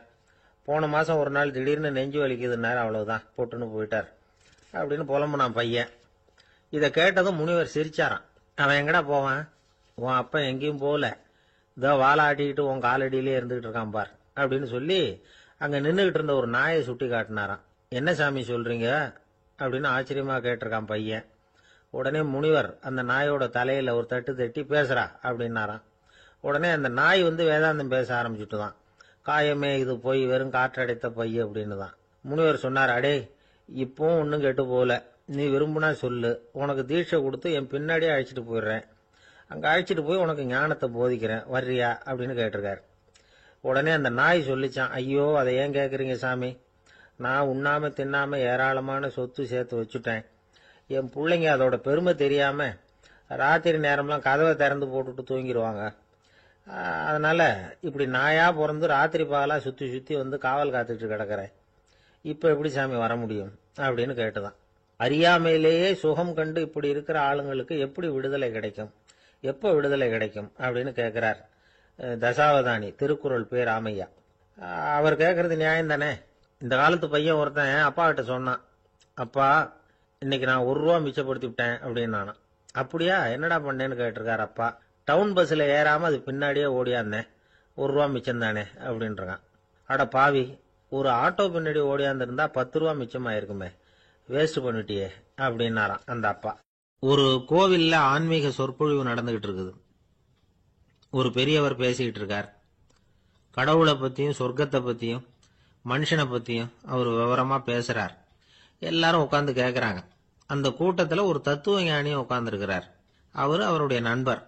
போன மாசம் ஒரு நாள் திடீர்னு நெஞ்சு வலிக்குதுன்னாரு, அவ்வளவுதான் போட்டுன்னு போயிட்டார் அப்படின்னு புலம்புனான் பையன். இதை கேட்டதும் முனிவர் சிரிச்சாரான். அவன் எங்கடா போவான், உன் அப்பா எங்கேயும் போகல, இதோ வாழாட்டிக்கிட்டு உன் காலடியிலே இருந்துகிட்டு இருக்கான் பார் அப்படின்னு சொல்லி அங்க நின்றுகிட்டு இருந்த ஒரு நாயை சுட்டி காட்டினாராம். என்ன சாமி சொல்றீங்க அப்படின்னு ஆச்சரியமா கேட்டிருக்கான் பையன். உடனே முனிவர் அந்த நாயோட தலையில ஒரு தட்டு தட்டி பேசுறா அப்படின்னாராம். உடனே அந்த நாய் வேதாந்தம் பேச ஆரம்பிச்சுட்டுதான். காயமே இது போய் வெறும் காற்றடைத்த பைய அப்படின்னு தான். முனிவர் சொன்னார், அடே இப்பவும் ஒன்னும் கெட்டு போகல, நீ விரும்புனா சொல்லு, உனக்கு தீட்சை கொடுத்து என் பின்னாடியே அழைச்சிட்டு போயிடுறேன், அங்க அழைச்சிட்டு போய் உனக்கு ஞானத்தை போதிக்கிறேன், வர்றியா அப்படின்னு கேட்டிருக்காரு. உடனே அந்த நாய் சொல்லிச்சான், ஐயோ அதை ஏன் கேக்குறீங்க சாமி, நான் உண்ணாம தின்னாம ஏராளமான சொத்து சேர்த்து வச்சுட்டேன். என் பிள்ளைங்க அதோட பெருமை தெரியாம ராத்திரி நேரம்லாம் கதவை திறந்து போட்டுட்டு தூங்கிடுவாங்க. அதனால இப்படி நாயா பிறந்து ராத்திரி பகலா சுத்தி சுத்தி காவல் காத்துட்டு கிடக்கிறேன். இப்ப எப்படி சாமி வர முடியும் அப்படின்னு கேட்டுதான். அறியாமையிலேயே சுகம் கண்டு இப்படி இருக்கிற ஆளுங்களுக்கு எப்படி விடுதலை கிடைக்கும், எப்ப விடுதலை கிடைக்கும் அப்படின்னு கேட்கிறார் தசாவதானி, திருக்குறள் பேர் ராமையா. அவர் கேட்கறது நியாயம் தானே. இந்த காலத்து பையன் ஒருத்தன் அப்பா கிட்ட சொன்னான், அப்பா இன்னைக்கு நான் 1 ரூபா மிச்சப்படுத்தி விட்டேன் அப்படின்னு நானா. அப்படியா, என்னடா பண்ணேன்னு கேட்டிருக்காரு அப்பா. டவுன் பஸ்ல ஏறாம அது பின்னாடியே ஓடியாந்தேன், 1 ரூபா மிச்சம் தானே அப்படின்றான். அட பாவி, ஒரு ஆட்டோ பின்னாடி ஓடியாந்துருந்தா 10 ரூபா மிச்சமாயிருக்குமே, வேஸ்ட் பண்ணிட்டியே அப்படின்னாராம் அந்த அப்பா. ஒரு கோவில்ல ஆன்மீக சொற்பொழிவு நடந்துகிட்டு இருக்குது. ஒரு பெரியவர் பேசிக்கிட்டு இருக்கார். கடவுளை பத்தியும் சொர்க்கத்தை பத்தியும் மனுஷனை பத்தியும் அவர் விவரமா பேசுறார். எல்லாரும் உட்கார்ந்து கேட்கறாங்க. அந்த கூட்டத்துல ஒரு தத்துவ ஞானியும் உட்கார்ந்து இருக்கிறார். அவருடைய நண்பர்.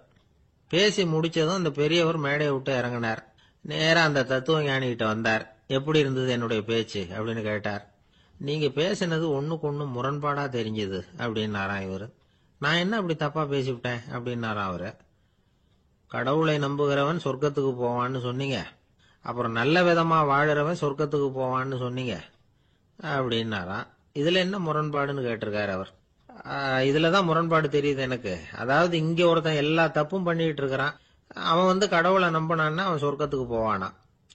பேசி முடிச்சதும் அந்த பெரியவர் மேடையை விட்டு இறங்கினார். நேரா அந்த தத்துவ ஞானி கிட்ட வந்தார். எப்படி இருந்தது என்னுடைய பேச்சு அப்படின்னு கேட்டார். நீங்க பேசினது ஒண்ணுக்கு ஒண்ணு முரண்பாடா தெரிஞ்சது அப்படின்னாராம் இவரு. நான் என்ன அப்படி தப்பா பேசிவிட்டேன் அப்படின்னாராம் அவரு. கடவுளை நம்புகிறவன் சொர்க்கத்துக்கு போவான்னு சொன்னீங்க, அப்புறம் நல்ல விதமா வாழறவன் சொர்க்கத்துக்கு போவான்னு சொன்னீங்க அப்படின்னாராம். இதுல என்ன முரண்பாடுன்னு கேட்டிருக்காரு அவர். இதுலதான் முரண்பாடு தெரியுது எனக்கு. அதாவது இங்க ஒருத்தன் எல்லா தப்பும் பண்ணிட்டு இருக்கிறான், அவன் கடவுளை நம்பினான்னா அவன் சொர்க்கத்துக்கு போவானா,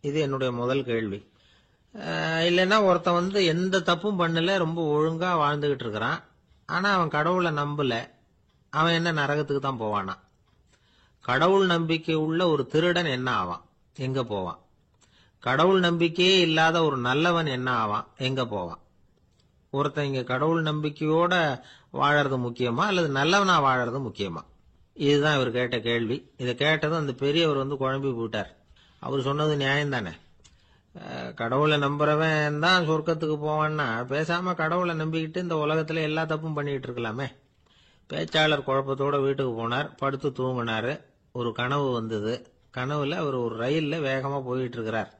இது என்னுடைய முதல் கேள்வி. இல்லைன்னா ஒருத்தன் எந்த தப்பும் பண்ணல, ரொம்ப ஒழுங்கா வாழ்ந்துகிட்டு இருக்கிறான், ஆனா அவன் கடவுளை நம்பல, அவன் என்ன நரகத்துக்கு தான் போவானா. கடவுள் நம்பிக்கை உள்ள ஒரு திருடன் என்ன ஆவான், எங்க போவான். கடவுள் நம்பிக்கையே இல்லாத ஒரு நல்லவன் என்ன ஆவான், எங்க போவான். ஒருத்தன் இங்க கடவுள் நம்பிக்கையோட வாழறது முக்கியமா அல்லது நல்லவனா வாழறது முக்கியமா, இதுதான் இவர் கேட்ட கேள்வி. இதை கேட்டதும் அந்த பெரியவர் குழம்பி போயிட்டார். அவர் சொன்னது நியாயம் தானே. கடவுளை நம்புறவன் தான் சொர்க்கத்துக்கு போவான்னா பேசாம கடவுளை நம்பிக்கிட்டு இந்த உலகத்துல எல்லா தப்பும் பண்ணிட்டு இருக்கலாமே. பேச்சாளர் குழப்பத்தோட வீட்டுக்கு போனார். படுத்து தூங்கினாரு. ஒரு கனவு வந்தது. கனவுல அவர் ஒரு ரயில்ல வேகமா போயிட்டு இருக்கிறார்.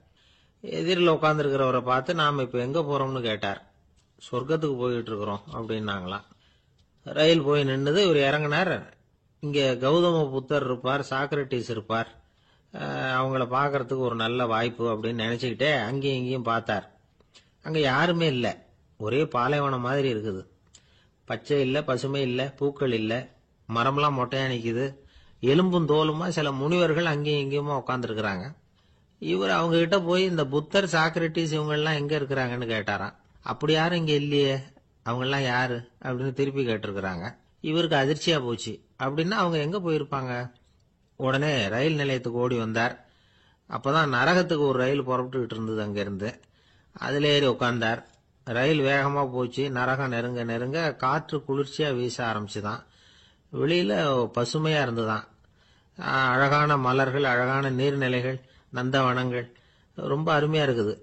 எதிரில் உட்கார்ந்து இருக்கிறவரை பார்த்து நாம இப்ப எங்க போறோம்னு கேட்டார். சொர்க்கத்துக்கு போயிட்டு இருக்கிறோம் அப்படின்னாங்களாம். ரயில் போய் நின்றுது. இவர் இறங்கினார். இங்க கௌதம புத்தர் இருப்பார், சாக்ரட்டிஸ் இருப்பார், அவங்கள பார்க்கறதுக்கு ஒரு நல்ல வாய்ப்பு அப்படின்னு நினைச்சுக்கிட்டே அங்கேயும் இங்கேயும் பார்த்தார். அங்க யாருமே இல்லை. ஒரே பாலைவனம் மாதிரி இருக்குது. பச்சை இல்லை, பசுமை இல்லை, பூக்கள் இல்லை, மரம்லாம் மொட்டையா நிக்குது. எலும்பும் தோலுமா சில முனிவர்கள் அங்கேயும் இங்கேயுமா உட்காந்துருக்கிறாங்க. இவர் அவங்க கிட்ட போய் இந்த புத்தர், சாக்ரட்டிஸ் இவங்கெல்லாம் எங்க இருக்கிறாங்கன்னு கேட்டாராம். அப்படி யாரும் இங்க இல்லையே, அவங்கெல்லாம் யாரு அப்படின்னு திருப்பி கேட்டிருக்கிறாங்க. இவருக்கு அதிர்ச்சியா போச்சு. அப்படின்னா அவங்க எங்க போயிருப்பாங்க? உடனே ரயில் நிலையத்துக்கு ஓடி வந்தார். அப்பதான் நரகத்துக்கு ஒரு ரயில் புறப்பட்டுக்கிட்டு இருந்தது அங்கிருந்து. அதுல ஏறி உட்கார்ந்தார். ரயில் வேகமா போச்சு. நரகம் நெருங்க நெருங்க காற்று குளிர்ச்சியா வீச ஆரம்பிச்சுதான். வெளியில பசுமையா இருந்துதான். அழகான மலர்கள், அழகான நீர்நிலைகள், நந்தவனங்கள், ரொம்ப அருமையா இருக்குது.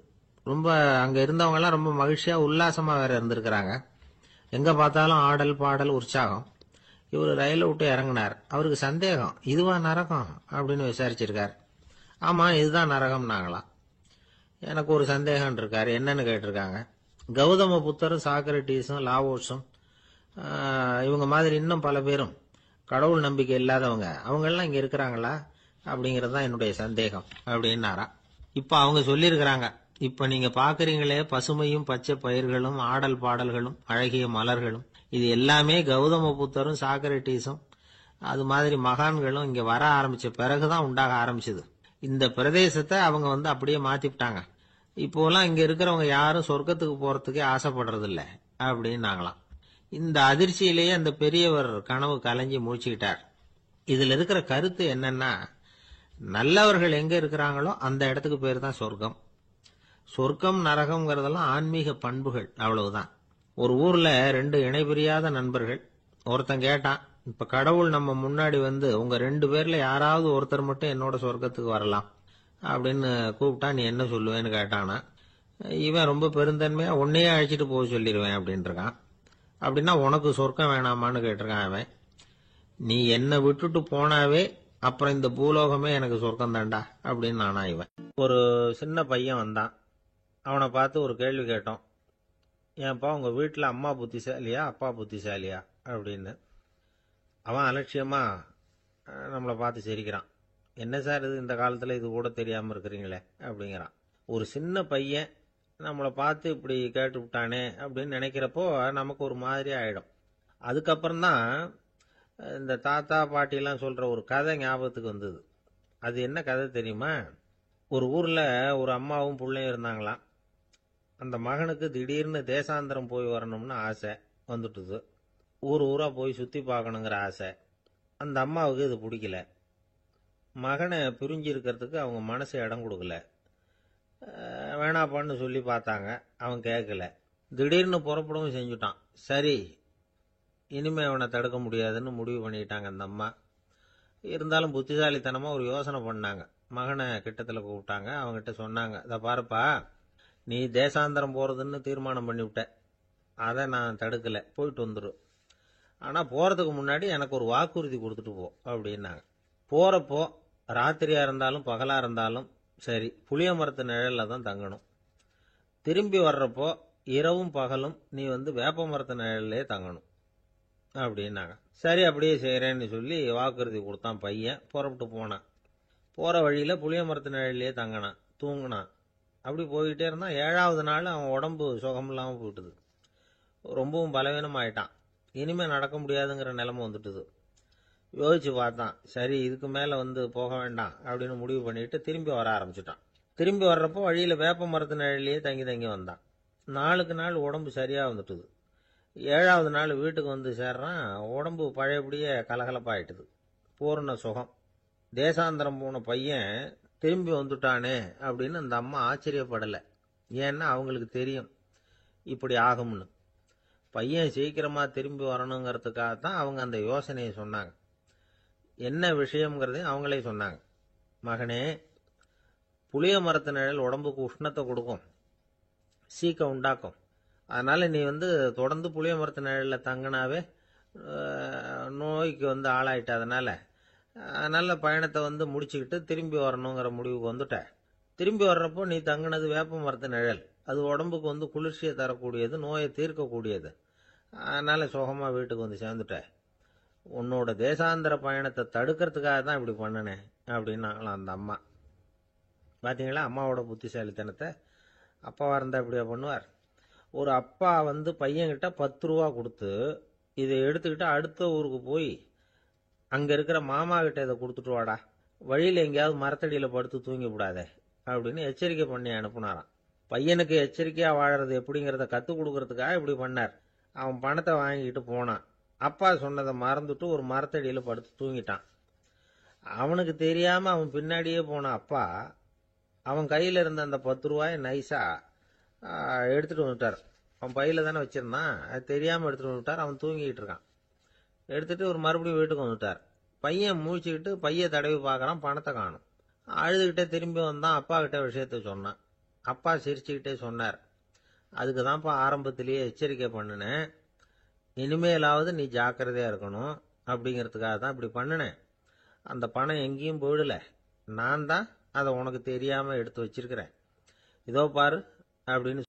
ரொம்ப அங்க இருந்தவங்க எல்லாம் ரொம்ப மகிழ்ச்சியா உல்லாசமா வேற இருந்திருக்கிறாங்க. எங்க பார்த்தாலும் ஆடல் பாடல் உற்சாகம். இவர் ரயில விட்டு இறங்கினார். அவருக்கு சந்தேகம், இதுவா நரகம் அப்படின்னு விசாரிச்சிருக்கார். ஆமா, இதுதான் நரகம் நாங்களாம். எனக்கு ஒரு சந்தேகம் இருக்காரு, என்னன்னு கேட்டிருக்காங்க. கௌதம புத்தரும் சாக்ரட்டிஸும் லாவோஸும் இவங்க மாதிரி இன்னும் பல பேரும் கடவுள் நம்பிக்கை இல்லாதவங்க, அவங்க எல்லாம் இங்க இருக்கிறாங்களா அப்படிங்கறது தான் என்னுடைய சந்தேகம் அப்படின்னாரா. இப்ப அவங்க சொல்லியிருக்கிறாங்க, இப்ப நீங்க பாக்குறீங்களே பசுமையும் பச்சை பயிர்களும் ஆடல் பாடல்களும் அழகிய மலர்களும், இது எல்லாமே கௌதம புத்தரும் சாக்ரட்டிஸும் அது மாதிரி மகான்களும் இங்க வர ஆரம்பிச்ச பிறகுதான் உண்டாக ஆரம்பிச்சது. இந்த பிரதேசத்தை அவங்க அப்படியே மாத்திவிட்டாங்க. இப்போலாம் இங்க இருக்கிறவங்க யாரும் சொர்க்கத்துக்கு போறதுக்கே ஆசைப்படுறது இல்ல அப்படின்னாங்களாம். இந்த அதிர்ச்சியிலேயே அந்த பெரியவர் கனவு கலைஞ்சி முடிச்சுக்கிட்டார். இதுல இருக்கிற கருத்து என்னன்னா, நல்லவர்கள் எங்க இருக்கிறாங்களோ அந்த இடத்துக்கு பேர் தான் சொர்க்கம். சொர்க்கம் நரகம்ங்கிறதெல்லாம் ஆன்மீக பண்புகள், அவ்வளவுதான். ஒரு ஊர்ல ரெண்டு இணைபிரியாத நண்பர்கள். ஒருத்தன் கேட்டான், இப்ப கடவுள் நம்ம முன்னாடி உங்க ரெண்டு பேர்ல யாராவது ஒருத்தர் மட்டும் என்னோட சொர்க்கத்துக்கு வரலாம் அப்படின்னு கூப்பிட்டா நீ என்ன சொல்லுவேன்னு கேட்டானா. இவன் ரொம்ப பெருந்தன்மையா உன்னையே அழைச்சிட்டு போக சொல்லிடுவேன் அப்படின்னு இருக்கான். அப்படின்னா உனக்கு சொர்க்கம் வேணாமான்னு கேட்டிருக்கான் அவன். நீ என்னை விட்டுட்டு போனாவே அப்புறம் இந்த பூலோகமே எனக்கு சொர்க்கம் தாண்டா அப்படின்னு நானா இவன். ஒரு சின்ன பையன் வந்தான். அவனை பார்த்து ஒரு கேள்வி கேட்டோம். ஏன்பா உங்க வீட்டுல அம்மா புத்திசாலியா அப்பா புத்திசாலியா அப்படின்னு. அவன் அலட்சியமா நம்மளை பார்த்து சிரிக்கிறான். என்ன சார் இது, இந்த காலத்துல இது கூட தெரியாம இருக்கிறீங்களே அப்படிங்கிறான். ஒரு சின்ன பையன் நம்மளை பார்த்து இப்படி கேட்டு விட்டானே அப்படின்னு நினைக்கிறப்போ நமக்கு ஒரு மாதிரி ஆயிடும். அதுக்கப்புறம் தான் இந்த தாத்தா பாட்டிலாம் சொல்ற ஒரு கதை ஞாபகத்துக்கு வந்தது. அது என்ன கதை தெரியுமா? ஒரு ஊர்ல ஒரு அம்மாவும் பிள்ளையும் இருந்தாங்களாம். அந்த மகனுக்கு திடீர்னு தேசாந்திரம் போய் வரணும்னு ஆசை வந்துட்டுது. ஊர் ஊரா போய் சுத்தி பார்க்கணுங்கிற ஆசை. அந்த அம்மாவுக்கு இது பிடிக்கல. மகனை பிரிஞ்சு இருக்கிறதுக்கு அவங்க மனசு இடம் கொடுக்கல. வேணாப்பான்னு சொல்லி பார்த்தாங்க, அவன் கேட்கல. திடீர்னு புறப்படவும் செஞ்சுட்டான். சரி, இனிமே அவனை தடுக்க முடியாதுன்னு முடிவு பண்ணிட்டாங்க அந்த அம்மா. இருந்தாலும் புத்திசாலித்தனமா ஒரு யோசனை பண்ணாங்க. மகனை கிட்டத்துல கூப்பிட்டாங்க. அவங்ககிட்ட சொன்னாங்க, இதை பாருப்பா, நீ தேசாந்தரம் போறதுன்னு தீர்மானம் பண்ணிவிட்ட, அதை நான் தடுக்கல, போயிட்டு வந்துடும். ஆனா போறதுக்கு முன்னாடி எனக்கு ஒரு வாக்குறுதி கொடுத்துட்டு போ அப்படின்னாங்க. போறப்போ ராத்திரியா இருந்தாலும் பகலா இருந்தாலும் சரி, புளிய மரத்து நிழல்ல தான் தங்கணும். திரும்பி வர்றப்போ இரவும் பகலும் நீ வேப்ப மரத்து நிழல்லே தங்கணும் அப்படின்னாங்க. சரி, அப்படியே செய்யறேன்னு சொல்லி வாக்குறுதி கொடுத்தான் பையன். புறப்பட்டு போனான். போற வழியில புளிய மரத்து நிழல்லே தங்கினான், தூங்கினான். அப்படி போயிட்டே இருந்தான். 7வது நாள் அவன் உடம்பு சுகமில்லாம போயிட்டுது. ரொம்பவும் பலவீனம் ஆயிட்டான். இனிமே நடக்க முடியாதுங்கிற நிலைமை வந்துட்டுது. யோசிச்சு பார்த்தான். சரி, இதுக்கு மேல போக வேண்டாம் அப்படின்னு முடிவு பண்ணிட்டு திரும்பி வர ஆரம்பிச்சுட்டான். திரும்பி வர்றப்போ வழியில வேப்ப மரத்து நிழலையே தங்கி தங்கி வந்தான். நாளுக்கு நாள் உடம்பு சரியா வந்துட்டுது. 7வது நாள் வீட்டுக்கு சேர்றான். உடம்பு பழையபடியே கலகலப்பாயிட்டுது. பூர்ண சுகம். தேசாந்திரம் போன பையன் திரும்பி வந்துட்டானே அப்படின்னு அந்த அம்மா ஆச்சரியப்படலை. ஏன்னா அவங்களுக்கு தெரியும் இப்படி ஆகும்னு. பையன் சீக்கிரமா திரும்பி வரணுங்கிறதுக்காகத்தான் அவங்க அந்த யோசனையை சொன்னாங்க. என்ன விஷயம்ங்கிறதையும் அவங்களே சொன்னாங்க. மகனே, புளிய மரத்து நிழல் உடம்புக்கு உஷ்ணத்தை கொடுக்கும், சீக்க உண்டாக்கும். அதனால நீ தொடர்ந்து புளிய மரத்து நிழல்ல தங்கினாவே நோய்க்கு ஆளாயிட்ட. அதனால பயணத்தை முடிச்சுக்கிட்டு திரும்பி வரணுங்கிற முடிவுக்கு வந்துட்ட. திரும்பி வர்றப்போ நீ தங்கினது வேப்ப மரத்து நிழல், அது உடம்புக்கு குளிர்ச்சியை தரக்கூடியது, நோயை தீர்க்கக்கூடியது. அதனால சுகமா வீட்டுக்கு வந்து சேர்ந்துட்டேன். உன்னோட தேசாந்திர பயணத்தை தடுக்கிறதுக்காக தான் இப்படி பண்ணினேன் அப்படின்னாங்களாம் அந்த அம்மா. பாத்தீங்களா அம்மாவோட புத்திசாலித்தனத்தை? அப்பாவா இருந்தா இப்படியா பண்ணுவார்? ஒரு அப்பா பையன்கிட்ட 10 ரூபா கொடுத்து இதை எடுத்துக்கிட்டு அடுத்த ஊருக்கு போய் அங்க இருக்கிற மாமா கிட்ட இதை கொடுத்துட்டு வாடா, வழியில எங்கேயாவது மரத்தடியில படுத்து தூங்கி விடாதே அப்படின்னு எச்சரிக்கை பண்ணி அனுப்புனாராம். பையனுக்கு எச்சரிக்கையா வாழறது எப்படிங்கிறத கத்துக் கொடுக்கறதுக்காக இப்படி பண்ணார். அவன் பணத்தை வாங்கிட்டு போனான். அப்பா சொன்னதை மறந்துட்டு ஒரு மரத்தடியில படுத்து தூங்கிட்டான். அவனுக்கு தெரியாம அவன் பின்னாடியே போன அப்பா அவன் கையில இருந்த அந்த 10 ரூபாயை நைஸா எடுத்துட்டு வந்துட்டார். அவன் பையில தானே வச்சிருந்தான், அது தெரியாம எடுத்துட்டு வந்துட்டார். அவன் தூங்கிட்டு இருக்கான். எடுத்துட்டு ஒரு மறுபடியும் வீட்டுக்கு வந்துட்டார். பையன் முழிச்சுக்கிட்டு பைய தடவி பார்க்கறான், பணத்தை காணும். அழுதுகிட்டே திரும்பி வந்தான். அப்பா கிட்ட விஷயத்த சொன்னான். அப்பா சிரிச்சுக்கிட்டே சொன்னார், அதுக்கு தான்ப்பா ஆரம்பத்திலேயே எச்சரிக்கை பண்ணினேன், இனிமேலாவது நீ ஜாக்கிரதையா இருக்கணும் அப்படிங்கிறதுக்காக தான் இப்படி பண்ணினேன். அந்த பணம் எங்கேயும் போயிடல, நான் தான் அதை உனக்கு தெரியாம எடுத்து வச்சிருக்கிறேன். இதோ பாரு அப்படின்னு